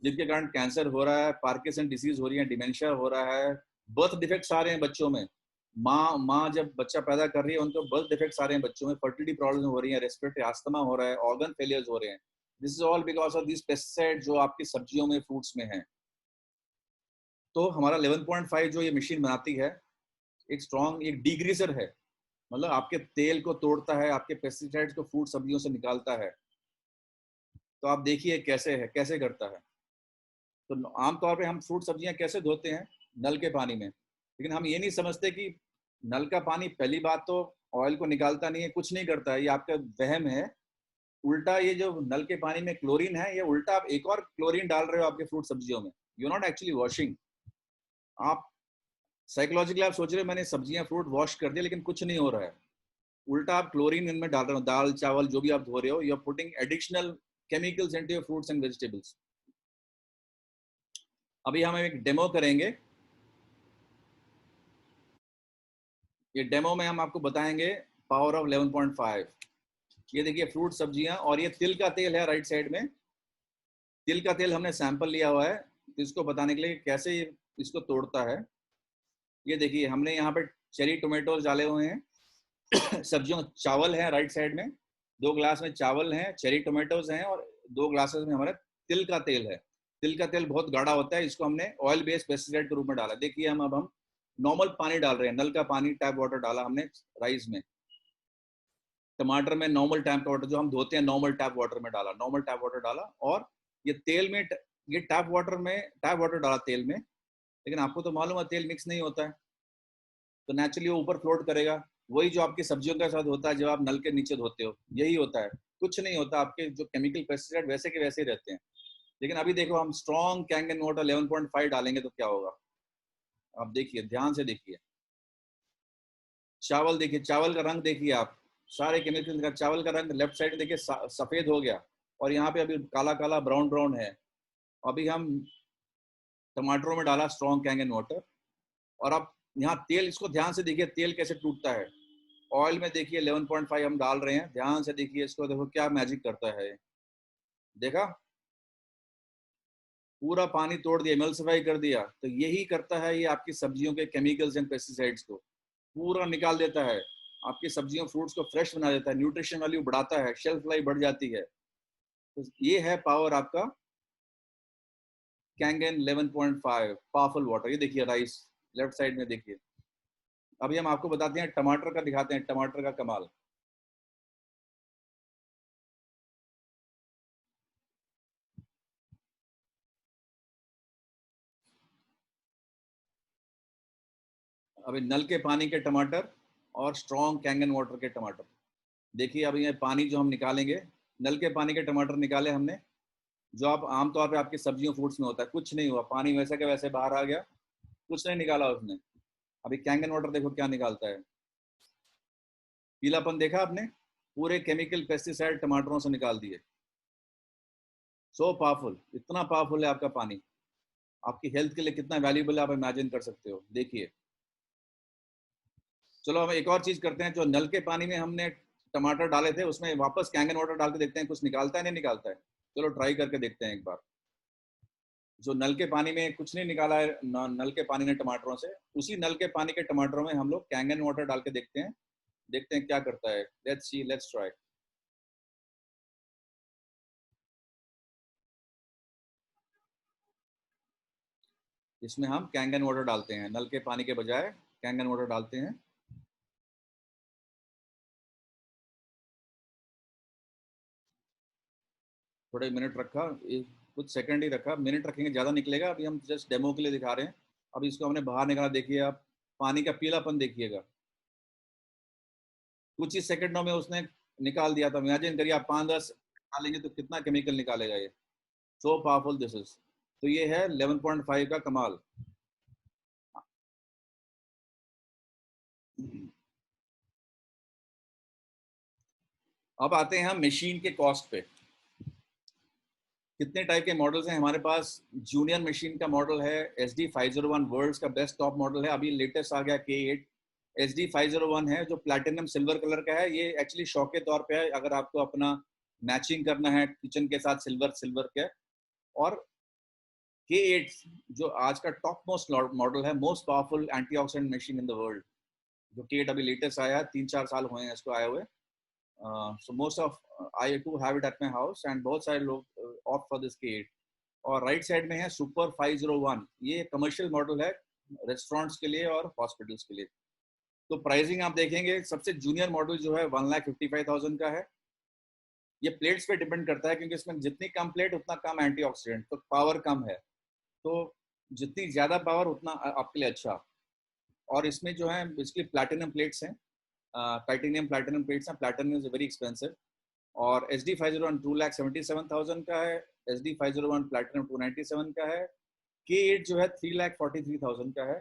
जिनके कारण कैंसर हो रहा है, पार्किंसन डिसीज हो रही है, डिमेंशिया हो रहा है, बर्थ डिफेक्ट्स आ रहे हैं बच्चों में। माँ जब बच्चा पैदा कर रही है उनको बर्थ डिफेक्ट्स आ रहे हैं बच्चों में, फर्टिलिटी प्रॉब्लम हो रही है, रेस्पिरेटरी अस्थमा हो रहा है, ऑर्गन फेलियर्स हो रहे हैं। This is all because of this pesticide जो आपकी सब्जियों में, फ्रूट्स में है। तो हमारा 11.5 जो ये मशीन बनाती है, एक स्ट्रॉन्ग एक डिग्रीजर है, मतलब आपके तेल को तोड़ता है, आपके पेस्टिसाइड्स को फ्रूट सब्जियों से निकालता है। तो आप देखिए कैसे है, कैसे करता है। तो आमतौर पे हम फ्रूट सब्जियां कैसे धोते हैं? नल के पानी में। लेकिन हम ये नहीं समझते कि नल का पानी पहली बात तो ऑयल को निकालता नहीं है, कुछ नहीं करता है, ये आपका वहम है। उल्टा ये जो नल के पानी में क्लोरीन है, ये उल्टा आप एक और क्लोरीन डाल रहे हो आपके फ्रूट सब्जियों में। You not actually washing. आप साइकोलॉजिकली आप सोच रहे हो मैंने सब्जियां फ्रूट वॉश कर दिया, लेकिन कुछ नहीं हो रहा है। उल्टा आप क्लोरीन इनमें डाल रहे हो। दाल चावल जो भी आप धो रहे हो, you are putting additional chemicals into your fruits and vegetables. अभी हम एक डेमो करेंगे। ये डेमो में हम आपको बताएंगे पावर ऑफ 11.5। ये देखिए फ्रूट सब्जियां, और ये तिल का तेल है राइट साइड में। तिल का तेल हमने सैंपल लिया हुआ है इसको बताने के लिए कैसे इसको तोड़ता है। ये देखिए हमने यहाँ पे चेरी टोमेटोज डाले हुए हैं। सब्जियों चावल है राइट साइड में, 2 ग्लास में चावल हैं, चेरी टोमेटोज हैं, और 2 ग्लासेस में हमारे तिल का तेल है। तिल का तेल बहुत गाढ़ा होता है, इसको हमने ऑयल बेस्ड पेस्टिसाइड के रूप में डाला। देखिए अब हम नॉर्मल पानी डाल रहे हैं, नल का पानी, टैप वाटर डाला हमने राइस में। टमाटर में नॉर्मल टैप वाटर जो हम धोते हैं नॉर्मल टैप वाटर में डाला, नॉर्मल टैप वाटर डाला। और ये तेल में, ये टैप वाटर डाला तेल में। लेकिन आपको तो मालूम है तेल मिक्स नहीं होता है, तो नेचुरली वो ऊपर फ्लोट करेगा। वही जो आपकी सब्जियों के साथ होता है जब आप नल के नीचे धोते हो, यही होता है, कुछ नहीं होता। आपके जो केमिकल पेस्टिसाइड वैसे के वैसे ही रहते हैं। लेकिन अभी देखो हम स्ट्रॉन्ग कैंगन वाटर 11.5 डालेंगे तो क्या होगा, आप देखिए, ध्यान से देखिए। चावल देखिए, चावल का रंग देखिए आप, सारे केमिकल का चावल का रंग लेफ्ट साइड देखिए सफेद हो गया, और यहाँ पे अभी काला काला ब्राउन ब्राउन है। अभी हम टमाटरों में डाला स्ट्रॉन्ग कैंगन वाटर, और अब यहाँ तेल, इसको ध्यान से देखिए तेल कैसे टूटता है। ऑयल में देखिए 11.5 हम डाल रहे हैं, ध्यान से देखिए इसको, देखो क्या मैजिक करता है। देखा, पूरा पानी तोड़ दिया, एमल्सिफाई कर दिया। तो यही करता है ये आपकी सब्जियों के केमिकल्स एंड पेस्टिसाइड्स को पूरा निकाल देता है, आपकी सब्जियों फ्रूट्स को फ्रेश बना देता है, न्यूट्रिशन वैल्यू बढ़ाता है, शेल्फ लाइफ बढ़ जाती है। तो ये है पावर आपका कैंगन 11.5 पावरफुल वाटर। ये देखिए राइस लेफ्ट साइड में देखिए। अभी हम आपको बताते हैं टमाटर का, दिखाते हैं टमाटर का कमाल। अभी नल के पानी के टमाटर और स्ट्रॉन्ग कैंगन वाटर के टमाटर देखिए। अभी ये पानी जो हम निकालेंगे, नल के पानी के टमाटर निकाले हमने, जो आप आमतौर पे आपकी सब्जियों फ्रूट्स में होता है, कुछ नहीं हुआ, पानी वैसे के वैसे बाहर आ गया, कुछ नहीं निकाला उसने। अभी कैंगन वाटर देखो क्या निकालता है, पीलापन देखा आपने? पूरे केमिकल पेस्टिसाइड टमाटरों से निकाल दिए। सो पावरफुल, इतना पावरफुल है आपका पानी, आपकी हेल्थ के लिए कितना वैल्यूबल है आप इमेजिन कर सकते हो। देखिए, चलो हम एक और चीज करते हैं। जो नल के पानी में हमने टमाटर डाले थे उसमें वापस कैंगन वाटर डाल के देखते हैं कुछ निकालता है नहीं निकालता है। चलो ट्राई करके देखते हैं एक बार। जो नल के पानी में कुछ नहीं निकाला है नल के पानी ने टमाटरों से, उसी नल के पानी के टमाटरों में हम लोग कैंगन वाटर डाल के देखते हैं क्या करता है। Let's see, let's try. इसमें हम कैंगन वाटर डालते हैं, नल के पानी के बजाय कैंगन वाटर डालते हैं। थोड़े मिनट रखा, कुछ सेकंड ही रखा, मिनट रखेंगे ज़्यादा निकलेगा। अभी हम जस्ट डेमो के लिए दिखा रहे हैं। अभी इसको हमने बाहर निकाला, देखिए आप पानी का पीलापन देखिएगा, कुछ ही सेकंडों में उसने निकाल दिया था। इमेजिन करिए आप 5-10 निकालेंगे तो कितना केमिकल निकालेगा ये। So powerful this is. तो ये है 11.5 का कमाल। अब आते हैं हम मशीन के कॉस्ट पे। कितने टाइप के मॉडल्स हैं हमारे पास? जूनियर मशीन का मॉडल है SD501, वर्ल्ड्स का बेस्ट टॉप मॉडल है। अभी लेटेस्ट आ गया K8। SD501 है जो प्लैटिनम सिल्वर कलर का है। ये एक्चुअली शौक के तौर पे है, अगर आपको अपना मैचिंग करना है किचन के साथ सिल्वर के। और K8 जो आज का टॉप मोस्ट मॉडल है, most powerful antioxidant machine in the world. जो K8 अभी लेटेस्ट आया है, 3-4 साल हुए हैं इसको आए हुए। So most of I too have it at my house and बहुत सारे लोग opt for this K8। और राइट साइड में है सुपर 501। ये कमर्शियल मॉडल है रेस्टोरेंट्स के लिए और हॉस्पिटल्स के लिए। तो प्राइसिंग आप देखेंगे, सबसे जूनियर मॉडल जो है 1,55,000 का है। ये प्लेट्स पे डिपेंड करता है क्योंकि इसमें जितनी कम प्लेट उतना कम एंटीऑक्सीडेंट, तो पावर कम है। तो जितनी ज़्यादा पावर उतना आपके लिए अच्छा। और इसमें जो है इसके प्लैटिनम प्लेट्स हैं, टाइटेनियम प्लैटिनम प्लेट्स हैं। Platinum is very expensive. और SD501 2,77,000 का है। SD501 प्लैटिनम 297 का है। K8 जो है 3,43,000 का है।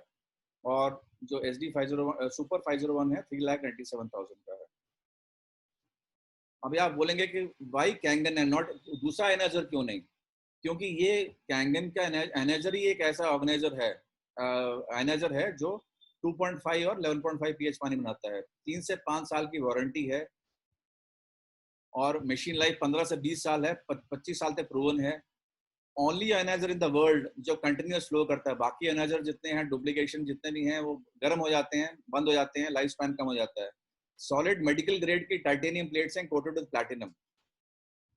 और जो SD501 सुपर 501 है 3,97,000 का है। अभी आप बोलेंगे कि वाई कैंगन एंड नॉट दूसरा एनर्जर क्यों नहीं? क्योंकि ये कैंगन का एनर्जर ही एक ऐसा ऑर्गेनाइजर है जो 2.5 और 11.5 pH पानी बनाता है। 3 से 5 साल की वारंटी है और मशीन लाइफ 15 से 20 साल है, 25 साल तक प्रूवन है। ओनली एनर्जर इन द वर्ल्ड जो कंटिन्यूस फ्लो करता है। बाकी एनर्जर जितने हैं, डुप्लीकेशन जितने भी हैं, वो गर्म हो जाते हैं, बंद हो जाते हैं, लाइफ स्पैन कम हो जाता है। सॉलिड मेडिकल ग्रेड की टाइटेनियम प्लेट्स हैं कोटेड विद प्लैटिनम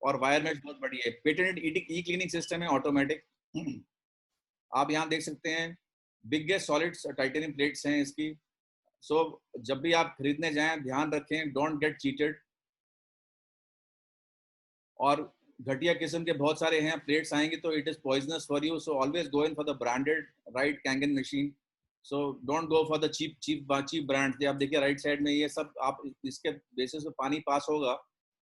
और वायर मेश बहुत बढ़िया है। पेटेंटेड ई क्लीनिंग सिस्टम है ऑटोमेटिक। आप यहाँ देख सकते हैं बिगेस्ट सॉलिड टाइटेनियम प्लेट्स हैं इसकी। सो जब भी आप खरीदने जाएं ध्यान रखें, डोंट गेट चीटेड। और घटिया किस्म के बहुत सारे हैं प्लेट्स आएंगे तो it is poisonous for you. So always go in for the branded right Kangen machine. So don't go for the cheap brand. आप देखिए राइट साइड में ये सब, आप इसके बेसिस पे पानी पास होगा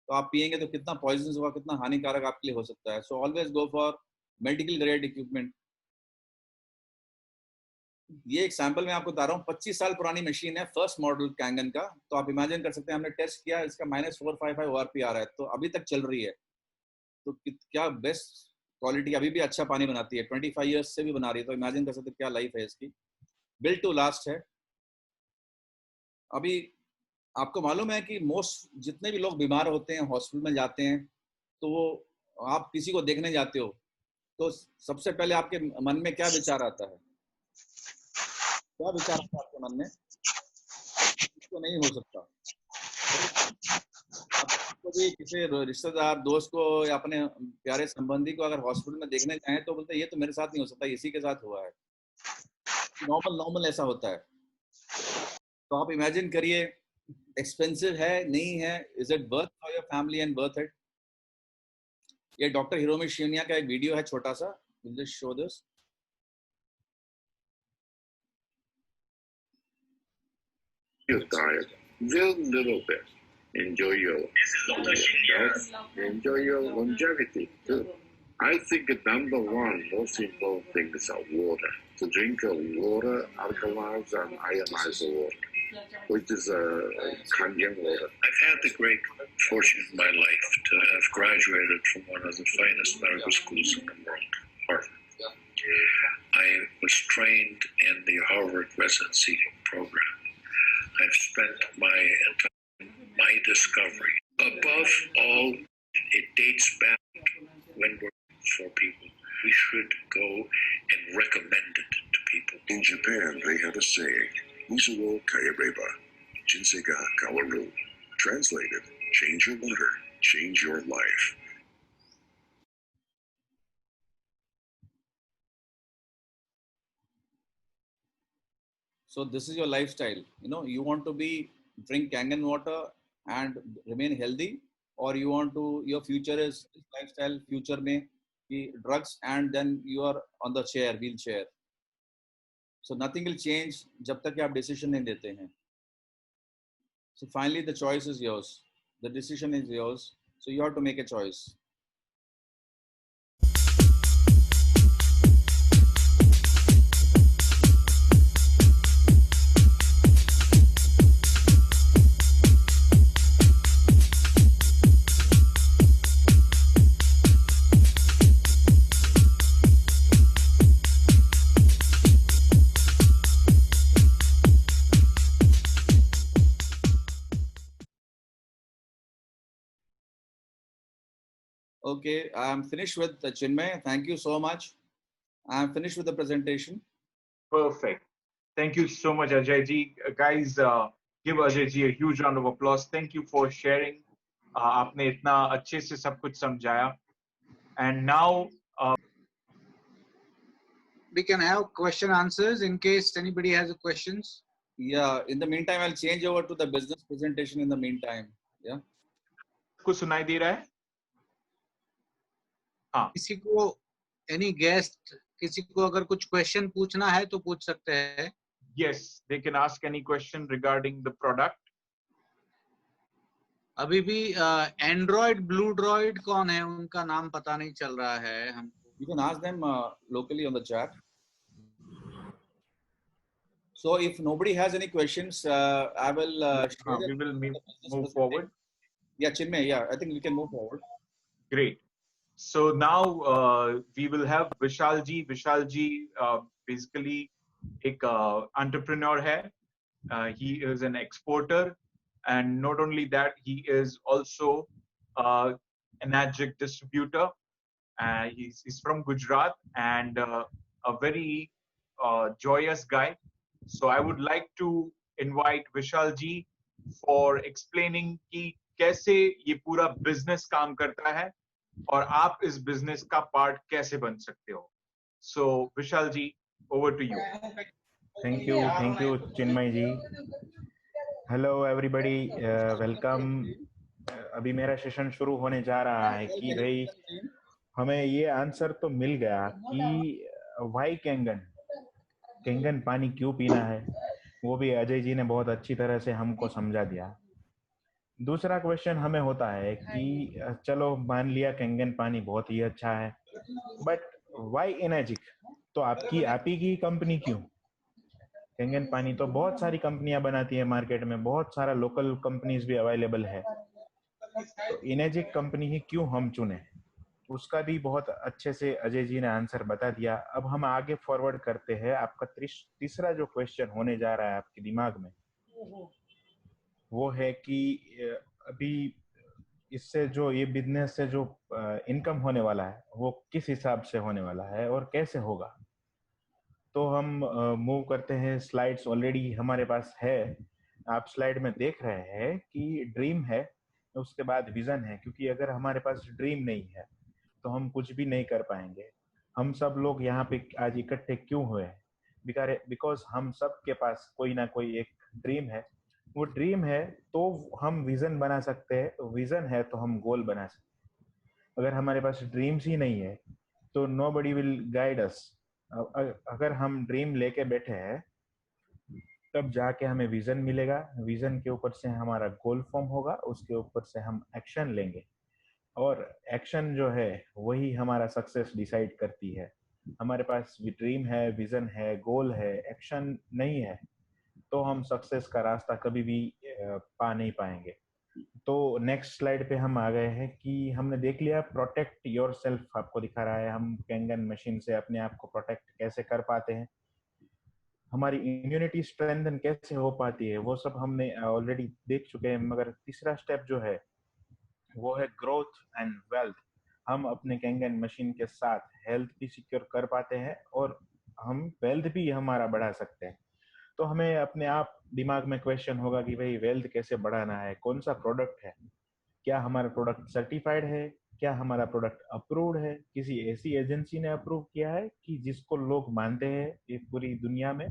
तो आप पियेंगे तो कितना पॉइजनस होगा, कितना हानिकारक आपके लिए हो सकता है। सो always go for medical grade equipment. ये एक सैंपल मैं आपको बता रहा हूँ, 25 साल पुरानी मशीन है, फर्स्ट मॉडल कैंगन का। तो आप इमेजिन कर सकते हैं, हमने टेस्ट किया, इसका -455 ORP आ रहा है, तो अभी तक चल रही है। तो क्या बेस्ट क्वालिटी, अभी भी अच्छा पानी बनाती है, 25 ईयर्स से भी बना रही है। तो इमेजिन कर सकते हैं क्या लाइफ है इसकी। बिल्ट टू लास्ट है। अभी आपको मालूम है कि मोस्ट जितने भी लोग बीमार होते हैं, हॉस्पिटल में जाते हैं, तो वो आप किसी को देखने जाते हो तो सबसे पहले आपके मन में क्या विचार आता है? क्या विचार आता है आपके मन में? तो नहीं हो सकता। आपको भी किसी रिश्तेदार, दोस्त को या अपने प्यारे संबंधी को अगर हॉस्पिटल में देखने जाए तो बोलते ये तो मेरे साथ नहीं हो सकता, इसी के साथ हुआ है। नॉर्मल ऐसा होता है। तो आप इमेजिन करिए, एक्सपेंसिव है नहीं है, is it worth for your family and worth it? ये डॉक्टर हिरोमी शिनिया का एक वीडियो है छोटा सा, will just show this. Your diet, very little bit. Enjoy your health, enjoy your longevity too. I think the number one most important thing is water. To drink water, alkalized and ionized water. which is Kanyang water. I've had the great fortune in my life to have graduated from one of the finest medical schools in the world, Harvard. I was trained in the Harvard residency program. I've spent my discovery. Above all, it dates back when we're for people. We should go and recommend it to people. In Japan, they have a saying, Musuo Kayareba, Jinsei ga Kawaru. Translated, change your water, change your life. So this is your lifestyle. You know, you want to drink Kangen water and remain healthy, or you want to, your future is lifestyle, future में drugs, and then you are on the wheelchair. So nothing will change जब तक कि आप decision नहीं लेते हैं. So finally the choice is yours. The decision is yours. So you have to make a choice. Okay, I'm finished with the Chinmay. Thank you so much. I'm finished with the presentation. Perfect. Thank you so much, Ajay ji. Guys, give Ajay ji a huge round of applause. Thank you for sharing. आपने इतना अच्छे से सब कुछ समझाया. And now we can have question answers in case anybody has a questions. Yeah. In the meantime, I'll change over to the business presentation. In the meantime, yeah. कुछ सुनाई दे रहा है? हाँ. किसी को any guest किसी को अगर कुछ question पूछना है तो पूछ सकते हैं. Yes, they can ask any question regarding the product. अभी भी Android Blue Droid कौन है, उनका नाम पता नहीं चल रहा है हमको. You can ask them locally on the chat. So if nobody has any questions, I will. We will move forward. Yeah, Chinmay. Yeah, I think we can move forward. Great. So now we will have Vishal ji. Vishal ji basically एक entrepreneur है. He is an exporter, and not only that, he is also an adjunct distributor. He's from Gujarat and a very joyous guy. So I would like to invite Vishal ji for explaining कि कैसे ये पूरा business काम करता है और आप इस business का part कैसे बन सकते हो. So Vishal ji, over to you. Thank you, Chinmay ji. Hello everybody, welcome. अभी मेरा सेशन शुरू होने जा रहा है कि भाई हमें ये आंसर तो मिल गया कि वाई कैंगन पानी क्यों पीना है, वो भी अजय जी ने बहुत अच्छी तरह से हमको समझा दिया. दूसरा क्वेश्चन हमें होता है कि चलो मान लिया कैंगन पानी बहुत ही अच्छा है, बट वाई एनर्जिक, तो आप ही की कंपनी क्यों? कैंगन पानी तो बहुत सारी कंपनियां बनाती है मार्केट में, बहुत सारा लोकल कंपनीज भी अवेलेबल है, तो एनर्जिक कंपनी ही क्यों हम चुने? उसका भी बहुत अच्छे से अजय जी ने आंसर बता दिया. अब हम आगे फॉरवर्ड करते हैं. आपका तीसरा जो क्वेश्चन होने जा रहा है आपके दिमाग में, वो है कि अभी इससे जो ये बिजनेस से जो इनकम होने वाला है वो किस हिसाब से होने वाला है और कैसे होगा. तो हम मूव करते हैं. स्लाइड्स ऑलरेडी हमारे पास है, आप स्लाइड में देख रहे हैं कि ड्रीम है, उसके बाद विजन है. क्योंकि अगर हमारे पास ड्रीम नहीं है तो हम कुछ भी नहीं कर पाएंगे. हम सब लोग यहाँ पे आज इकट्ठे क्यों हुए हैं? बिकॉज हम सब के पास कोई ना कोई एक ड्रीम है. वो ड्रीम है तो हम विजन बना सकते हैं, विजन है तो हम गोल बना सकते हैं. अगर हमारे पास ड्रीम्स ही नहीं है तो नोबडी विल गाइड अस. अगर हम ड्रीम लेके बैठे हैं तब जाके हमें विजन मिलेगा. विजन के ऊपर से हमारा गोल फॉर्म होगा, उसके ऊपर से हम एक्शन लेंगे और एक्शन जो है वही हमारा सक्सेस डिसाइड करती है. हमारे पास ड्रीम है, विजन है, गोल है, एक्शन नहीं है तो हम सक्सेस का रास्ता कभी भी पा नहीं पाएंगे। तो नेक्स्ट स्लाइड पे हम आ गए हैं कि हमने देख लिया प्रोटेक्ट योर सेल्फ, आपको दिखा रहा है हम कैंगन मशीन से अपने आप को प्रोटेक्ट कैसे कर पाते हैं, हमारी इम्यूनिटी स्ट्रेंथन कैसे हो पाती है, वो सब हमने ऑलरेडी देख चुके हैं। मगर तीसरा स्टेप जो है वो है ग्रोथ एंड वेल्थ। हम अपने कैंगन मशीन के साथ हेल्थ भी सिक्योर कर पाते हैं और हम वेल्थ भी हमारा बढ़ा सकते हैं। तो हमें अपने आप दिमाग में क्वेश्चन होगा कि भाई वेल्थ कैसे बढ़ाना है, कौन सा प्रोडक्ट है, क्या हमारा प्रोडक्ट सर्टिफाइड है, क्या हमारा प्रोडक्ट अप्रूव्ड है, किसी ऐसी एजेंसी ने अप्रूव किया है कि जिसको लोग मानते हैं ये पूरी दुनिया में।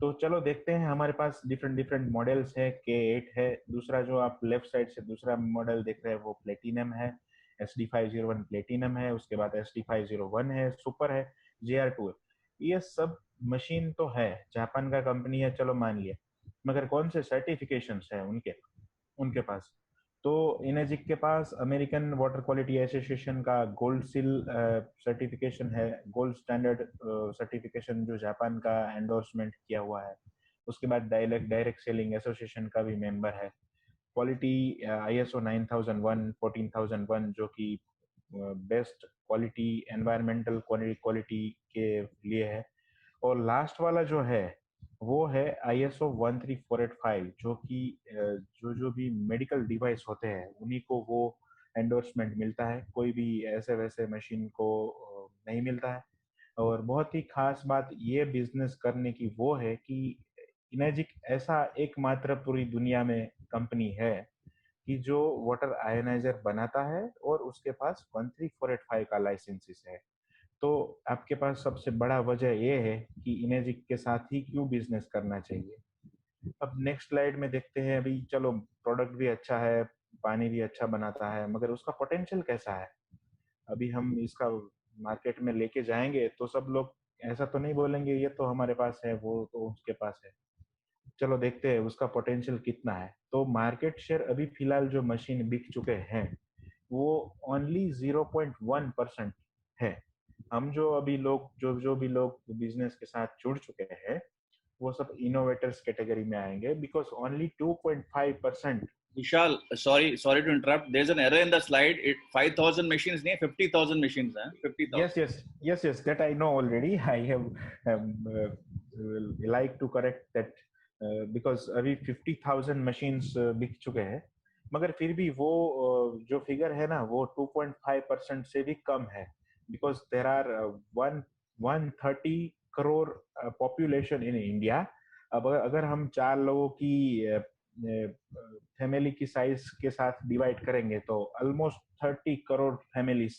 तो चलो देखते हैं, हमारे पास डिफरेंट डिफरेंट मॉडल्स है। K8 है, दूसरा जो आप लेफ्ट साइड से दूसरा मॉडल देख रहे हैं वो प्लेटिनम है, SD501 प्लेटिनम है, उसके बाद SD501 है, सुपर है, JR2 है। ये सब मशीन तो है, जापान का कंपनी है, चलो मान लिया, मगर कौन से सर्टिफिकेशंस है उनके उनके पास? तो इनेजिक के पास अमेरिकन वाटर क्वालिटी एसोसिएशन का गोल्ड सील सर्टिफिकेशन है, गोल्ड स्टैंडर्ड सर्टिफिकेशन जो जापान का एंडोर्समेंट किया हुआ है। उसके बाद डायरेक्ट सेलिंग एसोसिएशन का भी मेंबर है। क्वालिटी ISO 9001 14001 जो कि बेस्ट क्वालिटी एनवायरमेंटल क्वालिटी के लिए है। और लास्ट वाला जो है वो है ISO 13485 जो कि जो भी मेडिकल डिवाइस होते हैं उन्हीं को वो एंडोर्समेंट मिलता है, कोई भी ऐसे वैसे मशीन को नहीं मिलता है। और बहुत ही खास बात ये बिजनेस करने की वो है कि इनेजिक ऐसा एकमात्र पूरी दुनिया में कंपनी है कि जो वाटर आयोनाइजर बनाता है और उसके पास 13485 का लाइसेंस है। तो आपके पास सबसे बड़ा वजह ये है कि इनेजिक के साथ ही क्यों बिजनेस करना चाहिए। अब नेक्स्ट स्लाइड में देखते हैं। अभी चलो प्रोडक्ट भी अच्छा है, पानी भी अच्छा बनाता है, मगर उसका पोटेंशियल कैसा है? अभी हम इसका मार्केट में लेके जाएंगे तो सब लोग ऐसा तो नहीं बोलेंगे ये तो हमारे पास है, वो तो उसके पास है। चलो देखते हैं उसका पोटेंशियल कितना है। तो मार्केट शेयर अभी फिलहाल जो मशीन बिक चुके हैं वो ओनली 0.1% है। हम जो अभी लोग जो भी लोग बिजनेस के साथ जुड़ चुके हैं वो सब इनोवेटर्स कैटेगरी में आएंगे, because only 2.5%। Vishal, sorry to interrupt. There's an error in the slide. 5,000 machines नहीं, 50,000 machines हैं. 50,000. Yes, that I know already. I have like to correct that because अभी 50,000 machines बिक चुके हैं, मगर फिर भी वो जो फिगर है ना वो 2.5% से भी कम है, because there are 130 crore population in India. अब अगर हम 4 लोगों की फैमिली की साइज के साथ डिवाइड करेंगे तो almost 30 crore families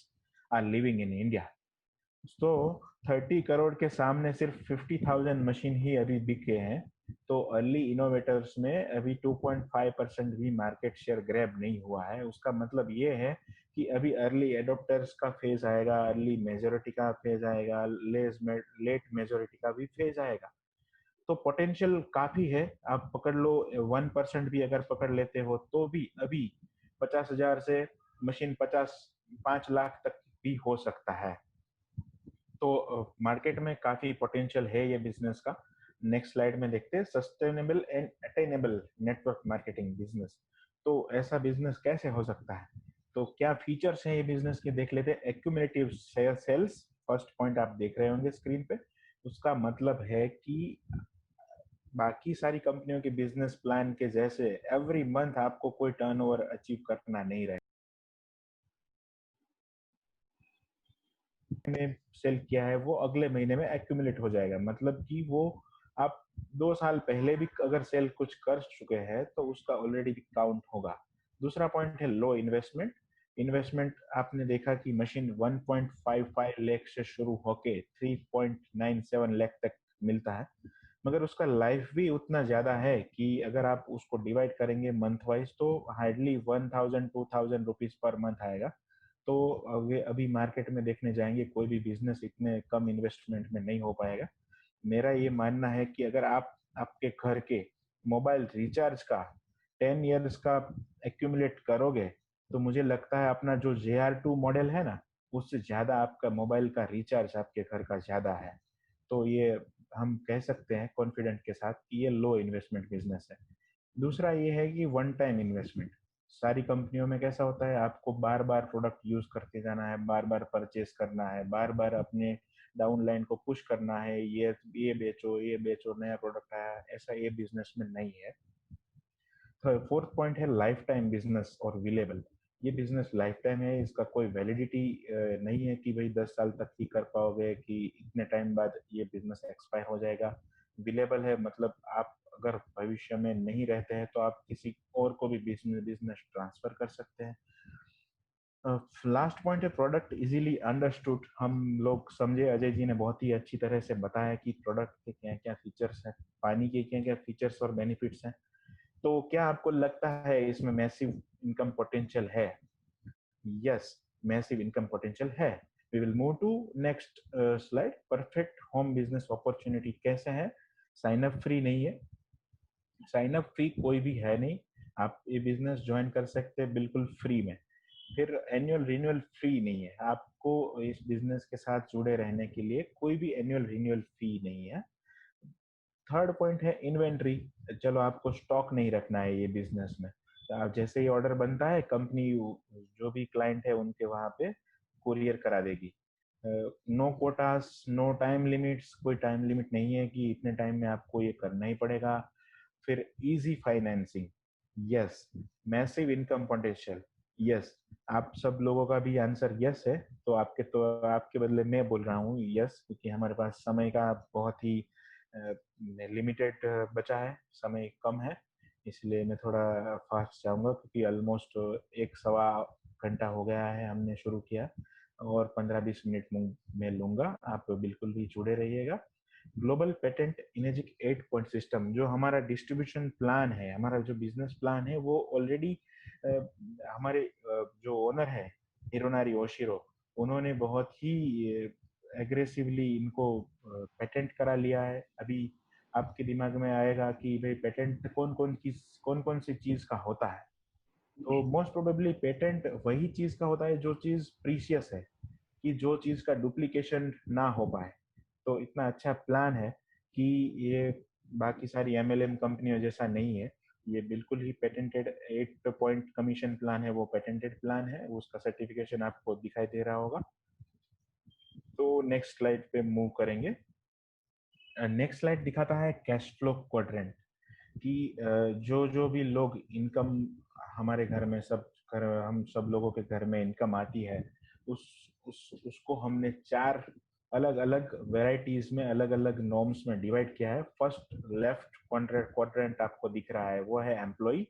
are living in India. तो 30 करोड़ के सामने सिर्फ 50,000 मशीन ही अभी बिके हैं। तो अर्ली इनोवेटर्स में अभी 2.5% भी मार्केट शेयर ग्रैब नहीं हुआ है। उसका मतलब ये है कि अभी अर्ली एडोप्टर्स का फेज आएगा, अर्ली मेजोरिटी का फेज आएगा, लेट मेजोरिटी का भी फेज आएगा। तो पोटेंशियल काफी है। आप पकड़ लो 1% भी अगर पकड़ लेते हो तो भी अभी 50,000 से मशीन 5 लाख तक भी हो सकता है। तो मार्केट में काफी पोटेंशियल है ये बिजनेस का। नेक्स्ट स्लाइड में देखते हैं sustainable and attainable network marketing business. तो ऐसा बिजनेस कैसे हो सकता है, तो क्या फीचर्स हैं ये बिजनेस के, देख लेते हैं। एक्यूमुलेटिव सेल्स, फर्स्ट पॉइंट आप देख रहे होंगे स्क्रीन पे। उसका मतलब है कि बाकी सारी कंपनियों के बिजनेस प्लान के जैसे एवरी मंथ आपको कोई टर्नओवर अचीव करना नहीं रहेगा। में सेल किया है वो अगले महीने में एक्यूमुलेट हो जाएगा, मतलब कि वो आप 2 साल पहले भी अगर सेल कुछ कर चुके हैं तो उसका ऑलरेडी काउंट होगा। दूसरा पॉइंट है लो इन्वेस्टमेंट। इन्वेस्टमेंट आपने देखा कि मशीन 1.55 लाख से शुरू होके 3.97 लाख तक मिलता है, मगर उसका लाइफ भी उतना ज्यादा है कि अगर आप उसको डिवाइड करेंगे मंथ वाइज तो हार्डली 1,000-2,000 रुपीज पर मंथ आएगा। तो अभी मार्केट में देखने जाएंगे कोई भी बिजनेस इतने कम इन्वेस्टमेंट में नहीं हो पाएगा। मेरा ये मानना है कि अगर आप आपके घर के मोबाइल रिचार्ज का 10 इयर्स का एक्यूमुलेट करोगे तो मुझे लगता है अपना जो JR2 मॉडल है ना उससे ज्यादा आपका मोबाइल का रिचार्ज आपके घर का ज्यादा है। तो ये हम कह सकते हैं कॉन्फिडेंट के साथ कि ये लो इन्वेस्टमेंट बिजनेस है। दूसरा ये है कि वन टाइम इन्वेस्टमेंट। सारी कंपनियों में कैसा होता है, आपको बार बार प्रोडक्ट यूज करते जाना है, बार बार परचेस करना है, बार बार अपने डाउनलाइन को पुश करना है, ये बेचो, नया प्रोडक्ट आया, ऐसा ये बिजनेस में नहीं है। फोर्थ पॉइंट है लाइफ टाइम बिजनेस और विलेबल। ये बिजनेस लाइफ टाइम है, इसका कोई वैलिडिटी नहीं है कि भाई 10 साल तक ही कर पाओगे, कि इतने टाइम बाद ये बिजनेस एक्सपायर हो जाएगा। विलेबल है, मतलब आप अगर भविष्य में नहीं रहते हैं तो आप किसी और को भी बिजनेस ट्रांसफर कर सकते हैं। लास्ट पॉइंट है प्रोडक्ट इजीली अंडरस्टूड। हम लोग समझे, अजय जी ने बहुत ही अच्छी तरह से बताया कि प्रोडक्ट के क्या क्या फीचर्स हैं, पानी के क्या क्या फीचर्स और बेनिफिट्स हैं। तो क्या आपको लगता है इसमें मैसिव इनकम पोटेंशियल है? यस, मैसिव इनकम पोटेंशियल है। We will move to next slide. Perfect home business opportunity कैसे है? साइन अप फ्री नहीं है, साइन अप फी कोई भी है नहीं। आप ये बिजनेस ज्वाइन कर सकते हैं बिल्कुल फ्री में। फिर एनुअल रिन्यूअल फ्री नहीं है, आपको इस बिजनेस के साथ जुड़े रहने के लिए कोई भी एनुअल रिन्यूअल फी नहीं है। थर्ड पॉइंट है इन्वेंट्री। चलो आपको स्टॉक नहीं रखना है ये बिजनेस में, तो आप जैसे ही ऑर्डर बनता है कंपनी जो भी क्लाइंट है उनके वहां पे कुरियर करा देगी। No quotas, no time limits, कोई टाइम लिमिट नहीं है कि इतने टाइम में आपको ये करना ही पड़ेगा। फिर easy financing, yes. Massive income potential, yes. आप सब लोगों का भी आंसर यस है, तो आपके बदले मैं बोल रहा हूँ यस, क्योंकि हमारे पास समय का बहुत ही लिमिटेड बचा है, समय कम है, इसलिए मैं थोड़ा फास्ट जाऊंगा, क्योंकि ऑलमोस्ट 1-1.25 घंटा हो गया है हमने शुरू किया, और 15-20 मिनट में लूंगा। आप बिल्कुल भी जुड़े रहिएगा। ग्लोबल पेटेंट इनेजिक 8 पॉइंट सिस्टम, जो हमारा डिस्ट्रीब्यूशन प्लान है, हमारा जो बिजनेस प्लान है, वो ऑलरेडी हमारे जो ओनर है हिरोनारी ओशिरो, उन्होंने बहुत ही एग्रेसिवली इनको पेटेंट करा लिया है। अभी आपके दिमाग में आएगा कि भाई पेटेंट कौन कौन सी चीज का होता है। तो मोस्ट प्रोबेबली पेटेंट वही चीज का होता है जो चीज प्रीशियस है, कि जो चीज का डुप्लीकेशन ना हो पाए। तो इतना अच्छा प्लान है कि ये बाकी सारी एमएलएम कंपनियों जैसा नहीं है, ये बिल्कुल ही पेटेंटेड 8 पॉइंट कमीशन प्लान है, वो पेटेंटेड प्लान है, उसका सर्टिफिकेशन आपको दिखाई दे रहा होगा। तो नेक्स्ट स्लाइड पे मूव करेंगे। नेक्स्ट स्लाइड दिखाता है कैश फ्लो क्वाड्रेंट, कि जो भी लोग इनकम हमारे घर में हम सब लोगों के घर में इनकम आती है, उसको हमने 4 अलग अलग वेराइटीज में, अलग अलग नॉर्म्स में डिवाइड किया है। फर्स्ट लेफ्ट क्वाड्रेंट आपको दिख रहा है, वो है एम्प्लॉय,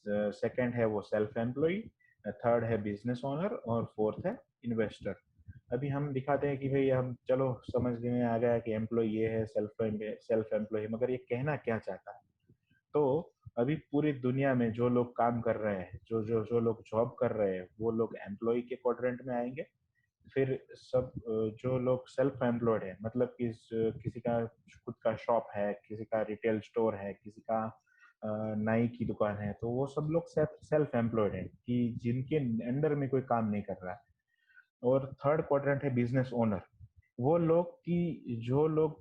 सेकंड है वो सेल्फ एम्प्लॉय, थर्ड है बिजनेस ओनर, और फोर्थ है इन्वेस्टर। अभी हम दिखाते हैं कि भाई हम चलो समझ में आ गया कि एम्प्लॉय ये है, सेल्फ एम्प्लॉय, मगर ये कहना क्या चाहता है। तो अभी पूरी दुनिया में जो लोग काम कर रहे हैं, जो लोग जॉब कर रहे हैं, वो लोग एम्प्लॉय के क्वाड्रेंट में आएंगे। फिर सब जो लोग सेल्फ एम्प्लॉयड है, मतलब कि किसी का खुद का शॉप है, किसी का रिटेल स्टोर है, किसी का नाई की दुकान है, तो वो सब लोग सेल्फ एम्प्लॉयड है, कि जिनके अंडर में कोई काम नहीं कर रहा है। और थर्ड क्वाड्रेंट है बिजनेस ओनर, वो लोग कि जो लोग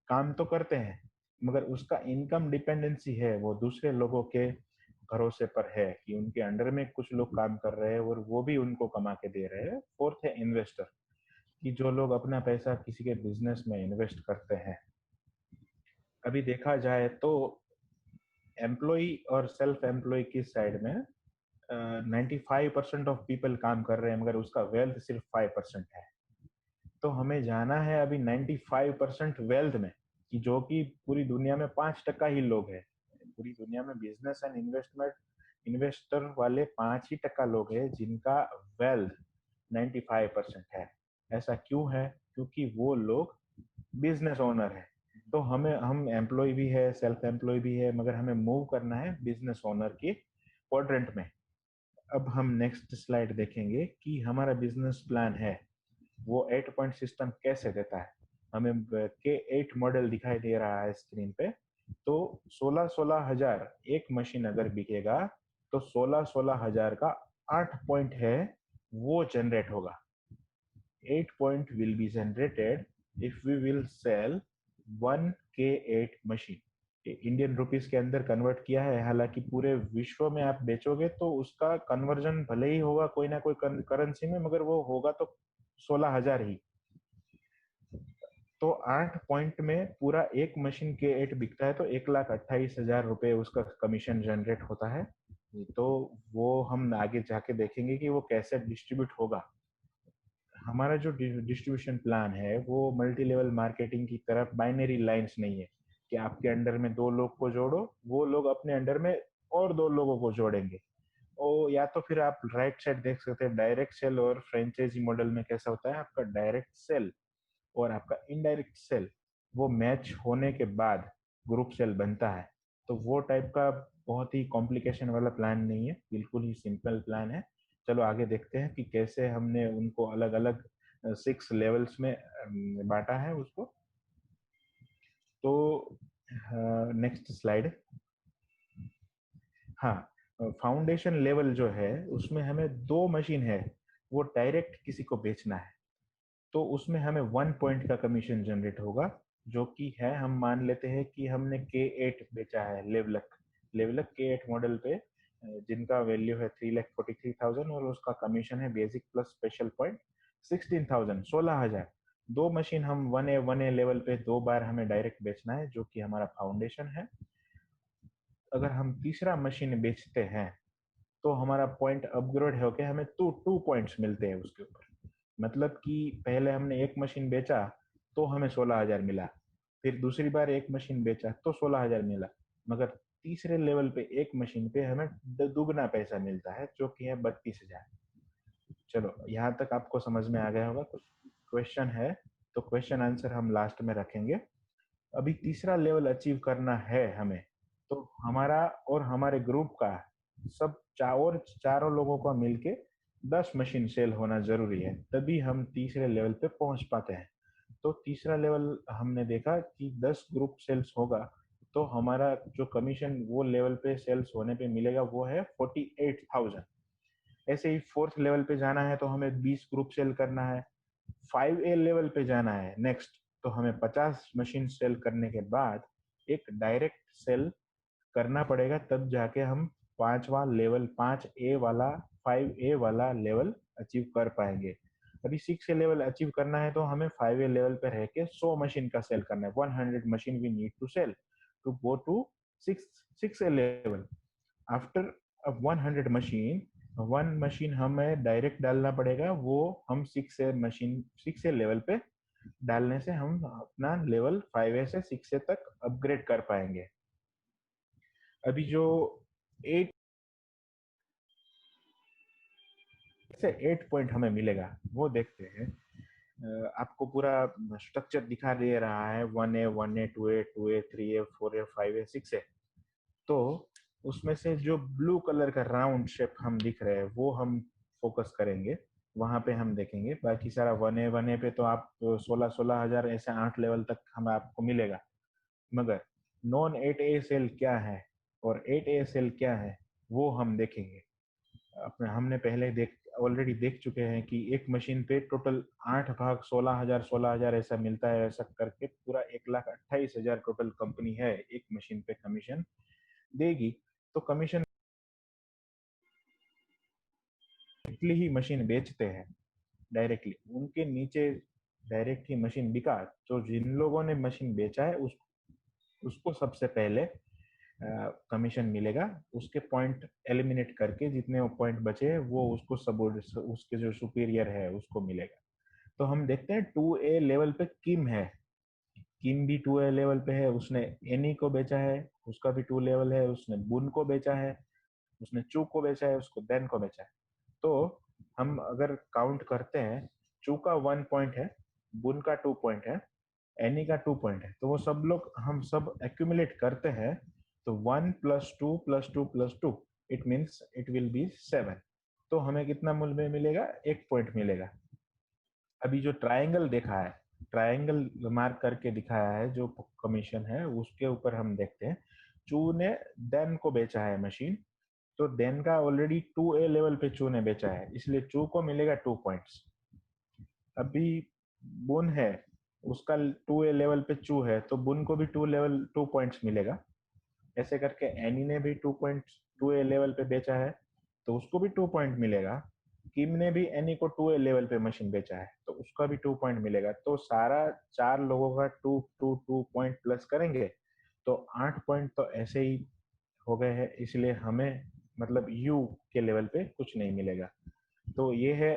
काम तो करते हैं मगर उसका इनकम डिपेंडेंसी है वो दूसरे लोगों के भरोसे पर है, कि उनके अंडर में कुछ लोग काम कर रहे हैं और वो भी उनको कमा के दे रहे हैं। फोर्थ है इन्वेस्टर, कि जो लोग अपना पैसा किसी के बिजनेस में इन्वेस्ट करते हैं। अभी देखा जाए तो एम्प्लॉय और सेल्फ एम्प्लॉय की साइड में 95% ऑफ पीपल काम कर रहे हैं, मगर उसका वेल्थ सिर्फ 5% है। तो हमें जाना है अभी 95% वेल्थ में, कि जो कि पूरी दुनिया में 5% ही लोग हैं। पूरी दुनिया में बिजनेस एंड इन्वेस्टर वाले 5% लोग हैं जिनका वेल्थ 95% है। ऐसा क्यों है? क्योंकि वो लोग बिजनेस ओनर है। तो हम एम्प्लॉय भी है, सेल्फ एम्प्लॉय भी है, मगर हमें मूव करना है बिजनेस ओनर के क्वाड्रेंट में। अब हम नेक्स्ट स्लाइड देखेंगे कि हमारा बिजनेस प्लान है वो 8 पॉइंट सिस्टम कैसे देता है। हमें K8 मॉडल दिखाई दे रहा है स्क्रीन पे। तो 16-16 हजार एक मशीन अगर बिकेगा तो 16-16 हजार का 8 पॉइंट है वो जनरेट होगा। 8 point will be generated if we will sell 1K8 machine. Indian rupees के अंदर कन्वर्ट किया है, हालांकि पूरे विश्व में आप बेचोगे तो उसका कन्वर्जन भले ही होगा कोई ना कोई करेंसी में, मगर वो होगा तो 16,000 ही। तो 8 पॉइंट में पूरा एक मशीन K8 बिकता है तो 1,28,000 रुपए उसका कमीशन जनरेट होता है। तो वो हम आगे जाके देखेंगे कि वो कैसे डिस्ट्रीब्यूट होगा। हमारा जो डिस्ट्रीब्यूशन प्लान है वो मल्टी लेवल मार्केटिंग की तरफ बाइनरी लाइंस नहीं है कि आपके अंडर में 2 लोग को जोड़ो, वो लोग अपने अंडर में और 2 लोगों को जोड़ेंगे। ओ या तो फिर आप राइट साइड देख सकते हैं डायरेक्ट सेल और फ्रेंचाइजी मॉडल में कैसा होता है, आपका डायरेक्ट सेल और आपका इनडायरेक्ट सेल वो मैच होने के बाद ग्रुप सेल बनता है। तो वो टाइप का बहुत ही कॉम्प्लिकेशन वाला प्लान नहीं है, बिल्कुल ही सिंपल प्लान है। चलो आगे देखते हैं कि कैसे हमने उनको अलग अलग 6 लेवल्स में बांटा है उसको। तो नेक्स्ट स्लाइड। हाँ, फाउंडेशन लेवल जो है उसमें हमें 2 मशीन है वो डायरेक्ट किसी को बेचना है, तो उसमें हमें 1 पॉइंट का कमीशन जनरेट होगा, जो कि है, हम मान लेते हैं कि हमने K8 बेचा है लेवलक K8 मॉडल पे, जिनका वैल्यू है 3,43,000 और उसका कमीशन है basic plus special point 16,000, 16,000। 2 machine हम 1A लेवल पे 2 बार हमें डायरेक्ट बेचना है, जो कि हमारा फाउंडेशन है। अगर हम तीसरा मशीन बेचते हैं तो हमारा पॉइंट अपग्रेड होकर हमें 2 पॉइंट्स मिलते हैं उसके ऊपर। मतलब कि पहले हमने एक मशीन बेचा तो हमें 16,000 मिला, फिर दूसरी बार एक मशीन बेचा तो 16,000 मिला, मगर तीसरे लेवल पे एक मशीन पे हमें दुगना पैसा मिलता है, जो कि है 32,000। चलो यहाँ तक आपको समझ में आ गया होगा। कुछ क्वेश्चन है तो क्वेश्चन आंसर हम लास्ट में रखेंगे। अभी तीसरा लेवल अचीव करना है हमें, तो हमारा और हमारे ग्रुप का सब चारों लोगों का मिलके 10 मशीन सेल होना जरूरी है, तभी हम तीसरे लेवल पे पहुंच पाते हैं। तो तीसरा लेवल हमने देखा कि 10 ग्रुप सेल्स होगा तो हमारा जो कमीशन वो लेवल पे सेल्स होने पे मिलेगा वो है 48,000। ऐसे ही 4th लेवल पे जाना है तो हमें 20 ग्रुप सेल करना है। 5A लेवल पे जाना है नेक्स्ट, तो हमें 50 मशीन सेल करने के बाद एक डायरेक्ट सेल करना पड़ेगा, तब जाके हम 5A वाला लेवल अचीव कर पाएंगे। अभी 6A लेवल अचीव करना है तो हमें 5A लेवल पे रह के 100 मशीन का सेल करना है। 100 machine we need to sell to go to 6A level. After 100 machine, 1 machine हमें डायरेक्ट डालना पड़ेगा, वो हम 6A लेवल पे डालने से हम अपना लेवल 5A से 6A तक अपग्रेड कर पाएंगे। अभी जो 8 पॉइंट हमें मिलेगा वो देखते हैं। आपको पूरा स्ट्रक्चर दिखा दे रहा है 1A 1A 2A 2A 3A 4A 5A 6A। तो उसमें से जो ब्लू कलर का राउंड शेप हम दिख रहे हैं वो हम फोकस करेंगे, वहां पे हम देखेंगे। बाकी सारा 1A पे तो आप 16,000 ऐसे 8 लेवल तक हम आपको मिलेगा, मगर नॉन 8A सेल क्या है और 8A सेल क्या है वो हम देखेंगे। अपने हमने पहले ऑलरेडी देख चुके हैं कि एक मशीन पे टोटल 8 भाग 16,000 ऐसा मिलता है। ऐसा करके पूरा 1,28,000 टोटल कंपनी है एक मशीन पे कमीशन देगी। तो कमीशन डायरेक्टली ही मशीन बेचते हैं, डायरेक्टली उनके नीचे डायरेक्ट ही मशीन बिका, तो जिन लोगों ने मशीन बेचा है उसको सबसे पहले कमीशन मिलेगा। उसके पॉइंट एलिमिनेट करके जितने पॉइंट बचे वो उसको उसके जो सुपीरियर है उसको मिलेगा। तो हम देखते हैं 2A लेवल पे किम है, किम भी 2A लेवल पे है, उसने एनी को बेचा है, उसका भी 2 लेवल है। उसने बुन को बेचा है, उसने चू को बेचा है, उसको देन को बेचा है। तो हम अगर काउंट करते हैं, चू का 1 पॉइंट है, बुन का 2 पॉइंट है, एनी का 2 पॉइंट है, तो वो सब लोग हम सब एक्यूमुलेट करते हैं तो 1 + 2 + 2 + 2 it means it will be 7। तो हमें कितना मूल्य मिलेगा? 1 पॉइंट मिलेगा। अभी जो ट्रायंगल देखा है, ट्रायंगल मार्क करके दिखाया है जो कमीशन है, उसके ऊपर हम देखते हैं चू ने देन को बेचा है मशीन, तो देन का ऑलरेडी 2A लेवल पे चू ने बेचा है, इसलिए चू को मिलेगा 2 पॉइंट्स। अभी बुन है, उसका 2A लेवल पे चू है तो बुन को भी 2 पॉइंट्स मिलेगा। ऐसे करके एनी ने भी 2A लेवल पे बेचा है तो उसको भी 2 पॉइंट मिलेगा। किम ने भी एनी को 2A लेवल पे मशीन बेचा है तो उसका भी 2 पॉइंट मिलेगा। तो सारा 4 लोगों का 2 पॉइंट प्लस करेंगे तो 8 पॉइंट तो ऐसे ही हो गए हैं, इसलिए हमें मतलब यू के लेवल पे कुछ नहीं मिलेगा। तो ये है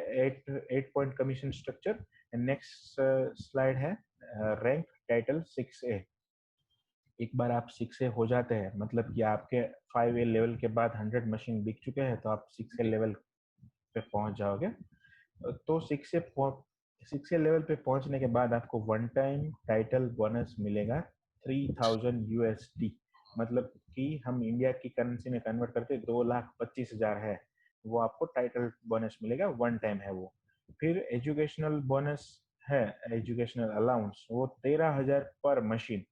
8 point commission structure. Next slide है रैंक टाइटल 6A। एक बार आप 6A हो जाते हैं मतलब कि आपके 5A लेवल के बाद 100 मशीन बिक चुके हैं तो आप 6A लेवल पे पहुंच जाओगे। तो 6A लेवल पे पहुंचने के बाद आपको वन टाइम टाइटल बोनस मिलेगा 3000 USD, मतलब कि हम इंडिया की करेंसी में कन्वर्ट करके 2,25,000 है, वो आपको टाइटल बोनस मिलेगा, वन टाइम है वो। फिर एजुकेशनल बोनस है, एजुकेशनल अलाउंस, वो 13,000 पर मशीन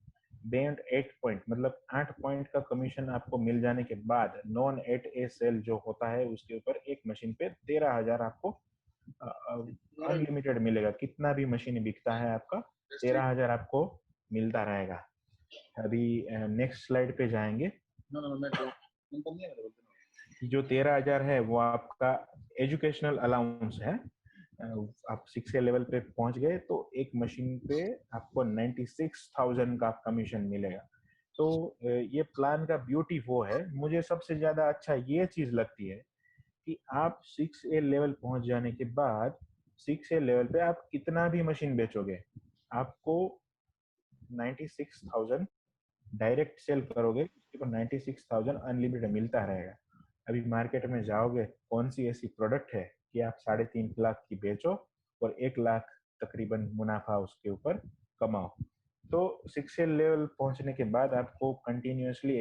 बेंड 8 पॉइंट, मतलब 8 पॉइंट का कमीशन आपको मिल जाने के बाद नॉन 8A सेल जो होता है उसके ऊपर एक मशीन पे 13,000 आपको अनलिमिटेड मिलेगा। कितना भी मशीन बिकता है आपका 13,000 आपको मिलता रहेगा। अभी नेक्स्ट स्लाइड पे जाएंगे। जो 13,000 है वो आपका एजुकेशनल अलाउंस है। आप 6A लेवल पे पहुंच गए तो एक मशीन पे आपको 96,000 का कमीशन मिलेगा। तो ये प्लान का ब्यूटी वो है, मुझे सबसे ज्यादा अच्छा ये चीज लगती है कि आप 6A लेवल पहुंच जाने के बाद 6A लेवल पे आप कितना भी मशीन बेचोगे आपको 96,000 डायरेक्ट सेल करोगे तो 96,000 अनलिमिटेड मिलता रहेगा। अभी मार्केट में जाओगे, कौन सी ऐसी प्रोडक्ट है कि आप 3.5 लाख की बेचो और 1 लाख तकरीबन मुनाफा उसके ऊपर कमाओ। तो 6A लेवल पहुंचने के बाद आपको कंटिन्यूअसली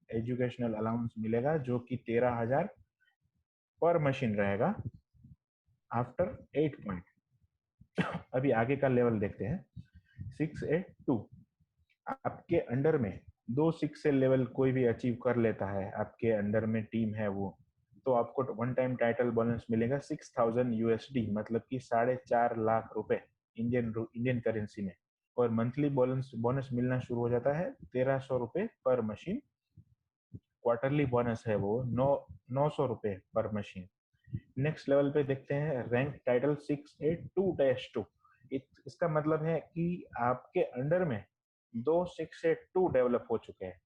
एजुकेशनल अलाउंस मिलेगा जो कि 13,000 पर मशीन रहेगा आफ्टर 8 पॉइंट। अभी आगे का लेवल देखते हैं 6A2। आपके अंडर में 2 6A लेवल कोई भी अचीव कर लेता है, आपके अंडर में टीम है वो, तो आपको वन टाइम टाइटल बोनस मिलेगा 6,000 USD, मतलब कि 4.5 लाख रुपए इंडियन करेंसी में। और मंथली बोनस मिलना शुरू हो जाता है 1,300 रुपए पर मशीन। क्वार्टरली बोनस है वो 900 रुपए पर मशीन। नेक्स्ट लेवल पे देखते हैं रैंक टाइटल 6A2-2। इसका मतलब है कि आपके अंडर में 2 6A2 डेवलप हो चुके हैं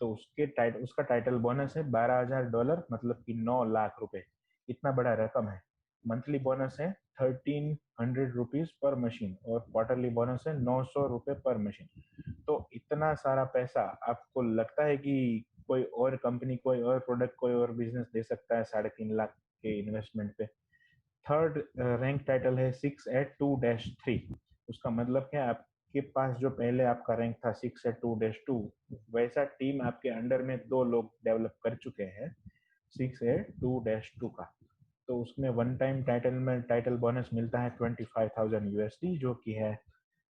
तो उसका टाइटल बोनस है $12,000, मतलब कि 9 लाख रुपए। इतना बड़ा रकम है। मंथली बोनस है 1,300 रुपीज पर मशीन और क्वार्टरली बोनस है 900 रुपए पर मशीन। तो इतना सारा पैसा आपको लगता है कि कोई और कंपनी, कोई और प्रोडक्ट, कोई और बिजनेस दे सकता है 3.5 लाख के इन्वेस्टमेंट पे। थर्ड रैंक टाइटल है 6A2-3। उसका मतलब क्या, आपके पास जो पहले आपका रैंक था 6A2-2, वैसा टीम आपके अंडर में 2 लोग डेवलप कर चुके हैं 6A2-2 का। तो उसमें वन टाइम टाइटल बोनस मिलता है 25,000 USD, जो कि है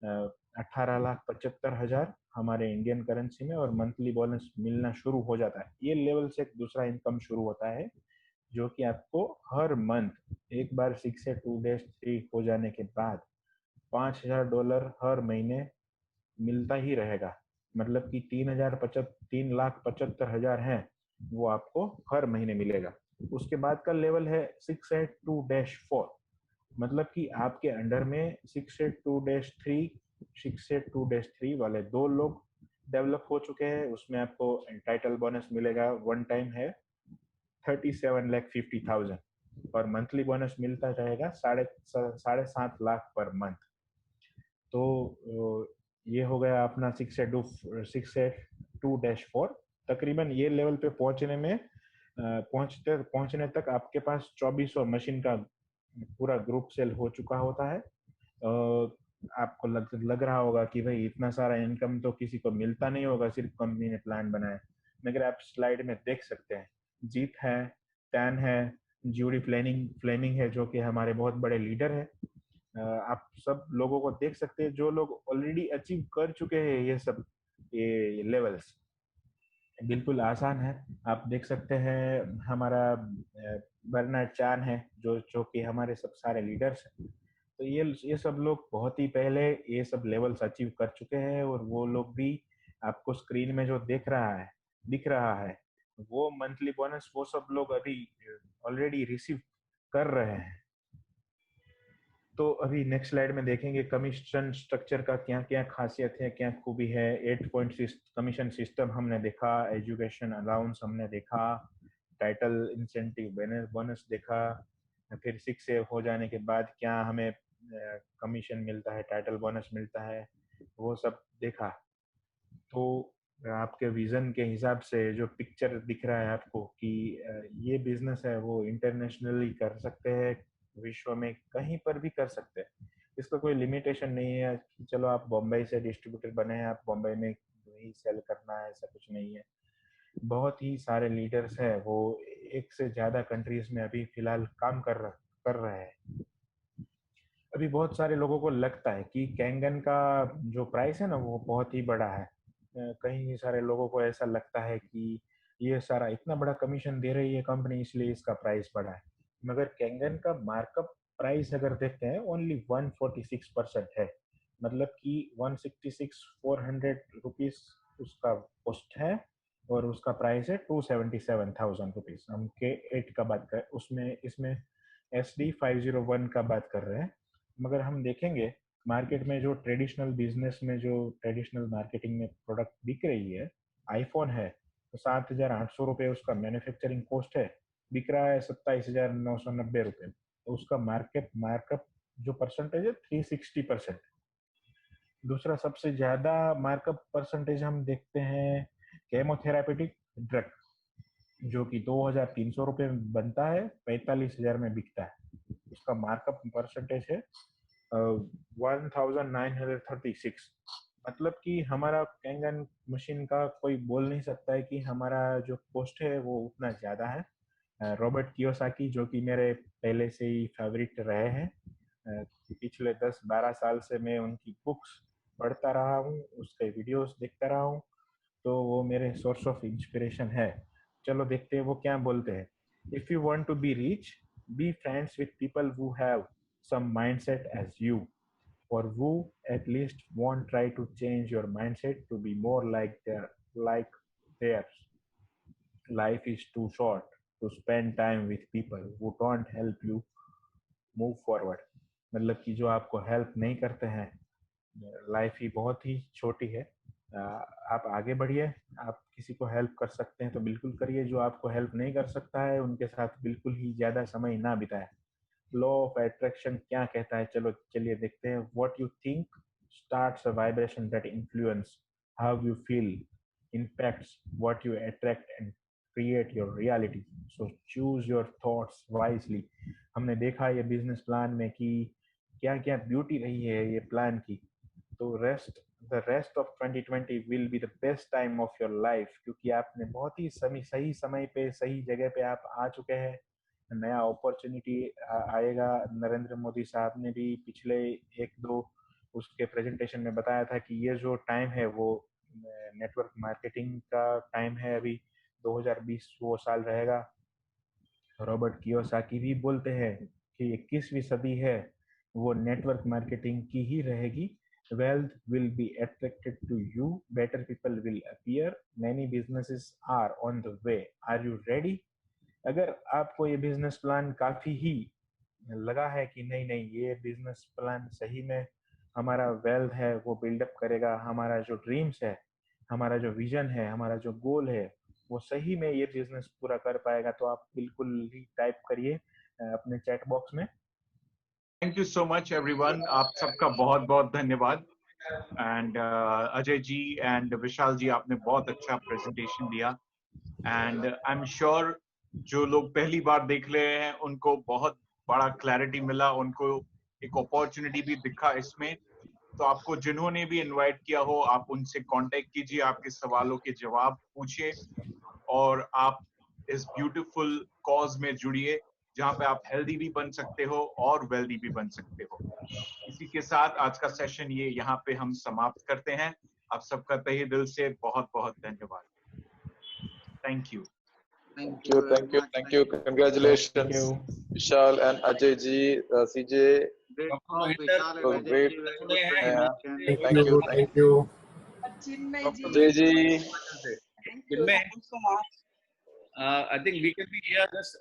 18,75,000 हमारे इंडियन करेंसी में, और मंथली बोनस मिलना शुरू हो जाता है। ये लेवल से एक दूसरा इनकम शुरू होता है जो कि आपको हर मंथ, एक बार 6A2-3 हो जाने के बाद $5,000 हर महीने मिलता ही रहेगा। मतलब कि 3,75,000 है वो आपको हर महीने मिलेगा। उसके बाद का लेवल है 6A2-4, मतलब कि आपके अंडर में 6A2-3 वाले 2 लोग डेवलप हो चुके हैं। उसमें आपको टाइटल बोनस मिलेगा, वन टाइम है 37,50,000 और मंथली बोनस मिलता रहेगा 7.5 लाख पर मंथ। तो ये हो गया अपना 6A2-4। तकरीबन ये लेवल पे पहुंचने में पहुंचने तक आपके पास 2400 मशीन का पूरा ग्रुप सेल हो चुका होता है। आपको लग रहा होगा कि भाई इतना सारा इनकम तो किसी को मिलता नहीं होगा, सिर्फ कंपनी ने प्लान बनाया, मगर आप स्लाइड में देख सकते हैं जीत है, टैन है, जूडी फ्लेमिंग है जो कि हमारे बहुत बड़े लीडर है। आप सब लोगों को देख सकते हैं जो लोग ऑलरेडी अचीव कर चुके हैं ये लेवल्स। बिल्कुल आसान है, आप देख सकते हैं हमारा बर्नार्ड चान है जो कि हमारे सब सारे लीडर्स हैं। तो ये सब लोग बहुत ही पहले ये सब लेवल्स अचीव कर चुके हैं, और वो लोग भी आपको स्क्रीन में जो दिख रहा है वो मंथली बोनस वो सब लोग अभी ऑलरेडी रिसीव कर रहे हैं। तो अभी नेक्स्ट स्लाइड में देखेंगे कमीशन स्ट्रक्चर का क्या क्या खासियत है, क्या खूबी है। 8 पॉइंट कमीशन सिस्टम हमने देखा, एजुकेशन अलाउंस हमने देखा, टाइटल इंसेंटिव बोनस देखा, फिर 6 से हो जाने के बाद क्या हमें कमीशन मिलता है, टाइटल बोनस मिलता है, वो सब देखा। तो आपके विजन के हिसाब से जो पिक्चर दिख रहा है आपको कि ये बिजनेस है वो इंटरनेशनली कर सकते हैं, विश्व में कहीं पर भी कर सकते हैं, इसका कोई लिमिटेशन नहीं है कि चलो आप बॉम्बे से डिस्ट्रीब्यूटर बने हैं, आप बॉम्बे में ही सेल करना है, ऐसा कुछ नहीं है। बहुत ही सारे लीडर्स हैं, वो एक से ज्यादा कंट्रीज में अभी फिलहाल काम कर रहे हैं। अभी बहुत सारे लोगों को लगता है कि कैंगन का जो प्राइस है ना वो बहुत ही बड़ा है, कई सारे लोगों को ऐसा लगता है कि ये सारा इतना बड़ा कमीशन दे रही है कंपनी इसलिए इसका प्राइस बड़ा है, मगर कैंगन का मार्कअप प्राइस अगर देखते हैं ओनली 146% है, मतलब कि 166,400 रुपीज उसका कॉस्ट है और उसका प्राइस है 277,000 रुपीज। हम K8 का बात करें उसमें, इसमें SD501 का बात कर रहे हैं। मगर हम देखेंगे मार्केट में जो ट्रेडिशनल बिजनेस में जो ट्रेडिशनल मार्केटिंग में प्रोडक्ट बिक रही है, आईफोन है तो 7,800 रुपये उसका मैन्युफैक्चरिंग कॉस्ट है, बिक रहा है 27,990 रुपये, तो उसका मार्कअप जो परसेंटेज है 360%। दूसरा सबसे ज्यादा मार्कअप परसेंटेज हम देखते हैं केमोथेरापेटिक ड्रग, जो कि 2,300 रुपये में बनता है, 45,000 में बिकता है, उसका मार्कअप परसेंटेज है 1936। मतलब कि हमारा कैंगन मशीन का कोई बोल नहीं सकता है कि हमारा जो कॉस्ट है वो उतना ज़्यादा है। रॉबर्ट कियोसाकी जो कि मेरे पहले से ही फेवरेट रहे हैं, पिछले 10-12 साल से मैं उनकी बुक्स पढ़ता रहा हूँ, उसके वीडियोस देखता रहा हूँ, तो वो मेरे सोर्स ऑफ इंस्पिरेशन है। चलो देखते हैं वो क्या बोलते हैं। If you want to be rich, be friends with people who have some mindset as you, or who at least won't try to change your mindset to be more like theirs. Life is too short to spend time with people who don't help you move forward. मतलब कि जो आपको help नहीं करते हैं, life ही बहुत ही छोटी है, आप आगे बढ़िए, आप किसी को हेल्प कर सकते हैं तो बिल्कुल करिए, जो आपको हेल्प नहीं कर सकता है उनके साथ बिल्कुल ही ज़्यादा समय ना बिताएं। लॉ ऑफ अट्रैक्शन क्या कहता है, चलो चलिए देखते हैं। What you think starts a vibration that influence how you feel, impacts what you attract and create your reality. So choose your thoughts wisely. हमने देखा ये बिजनेस प्लान में कि क्या क्या ब्यूटी रही है ये प्लान की। तो the rest of 2020 will be the best time of your life, क्योंकि आपने बहुत ही सही समय पे सही जगह पे आप आ चुके हैं। नया अपॉर्चुनिटी आएगा। नरेंद्र मोदी साहब ने भी पिछले 1-2 उसके प्रेजेंटेशन में बताया था कि ये जो टाइम है वो नेटवर्क मार्केटिंग का टाइम है। अभी 2020 वो साल रहेगा। रॉबर्ट कियोसाकी भी बोलते हैं कि 21वीं सदी है वो नेटवर्क मार्केटिंग की ही रहेगी। Wealth will be attracted to you, better people will appear, many businesses are on the way. Are you ready? अगर आपको ये बिजनेस प्लान काफी ही लगा है कि नहीं ये बिजनेस प्लान सही में हमारा वेल्थ है वो बिल्डअप करेगा, हमारा जो ड्रीम्स है, हमारा जो विजन है, हमारा जो गोल है वो सही में ये बिजनेस पूरा कर पाएगा, तो आप बिल्कुल ही टाइप करिए अपने चैट बॉक्स में। Thank you so much everyone, आप सबका बहुत बहुत धन्यवाद। एंड अजय जी एंड विशाल जी, आपने बहुत अच्छा प्रेजेंटेशन दिया एंड आई एम श्योर जो लोग पहली बार देख रहे हैं उनको बहुत बड़ा क्लैरिटी मिला, उनको एक अपॉर्चुनिटी भी दिखा इसमें। तो आपको जिन्होंने भी इनवाइट किया हो आप उनसे कांटेक्ट कीजिए, आपके सवालों के जवाब पूछिए और आप इस ब्यूटीफुल कॉज में जुड़िए जहां पे आप हेल्दी भी बन सकते हो और वेल्दी भी बन सकते हो। इसी के साथ आज का सेशन ये यहाँ पे हम समाप्त करते हैं। आप सबका तहे दिल से बहुत बहुत धन्यवाद। Thank you. Thank you. Congratulations, Vishal and Ajay ji, CJ, Great Dr. talk, Mahinder, Vishal. So Very, great. today very हैं Yeah. good. Thank you. Thank you. Dr. Jay ji. Jinmay, I think we can be here just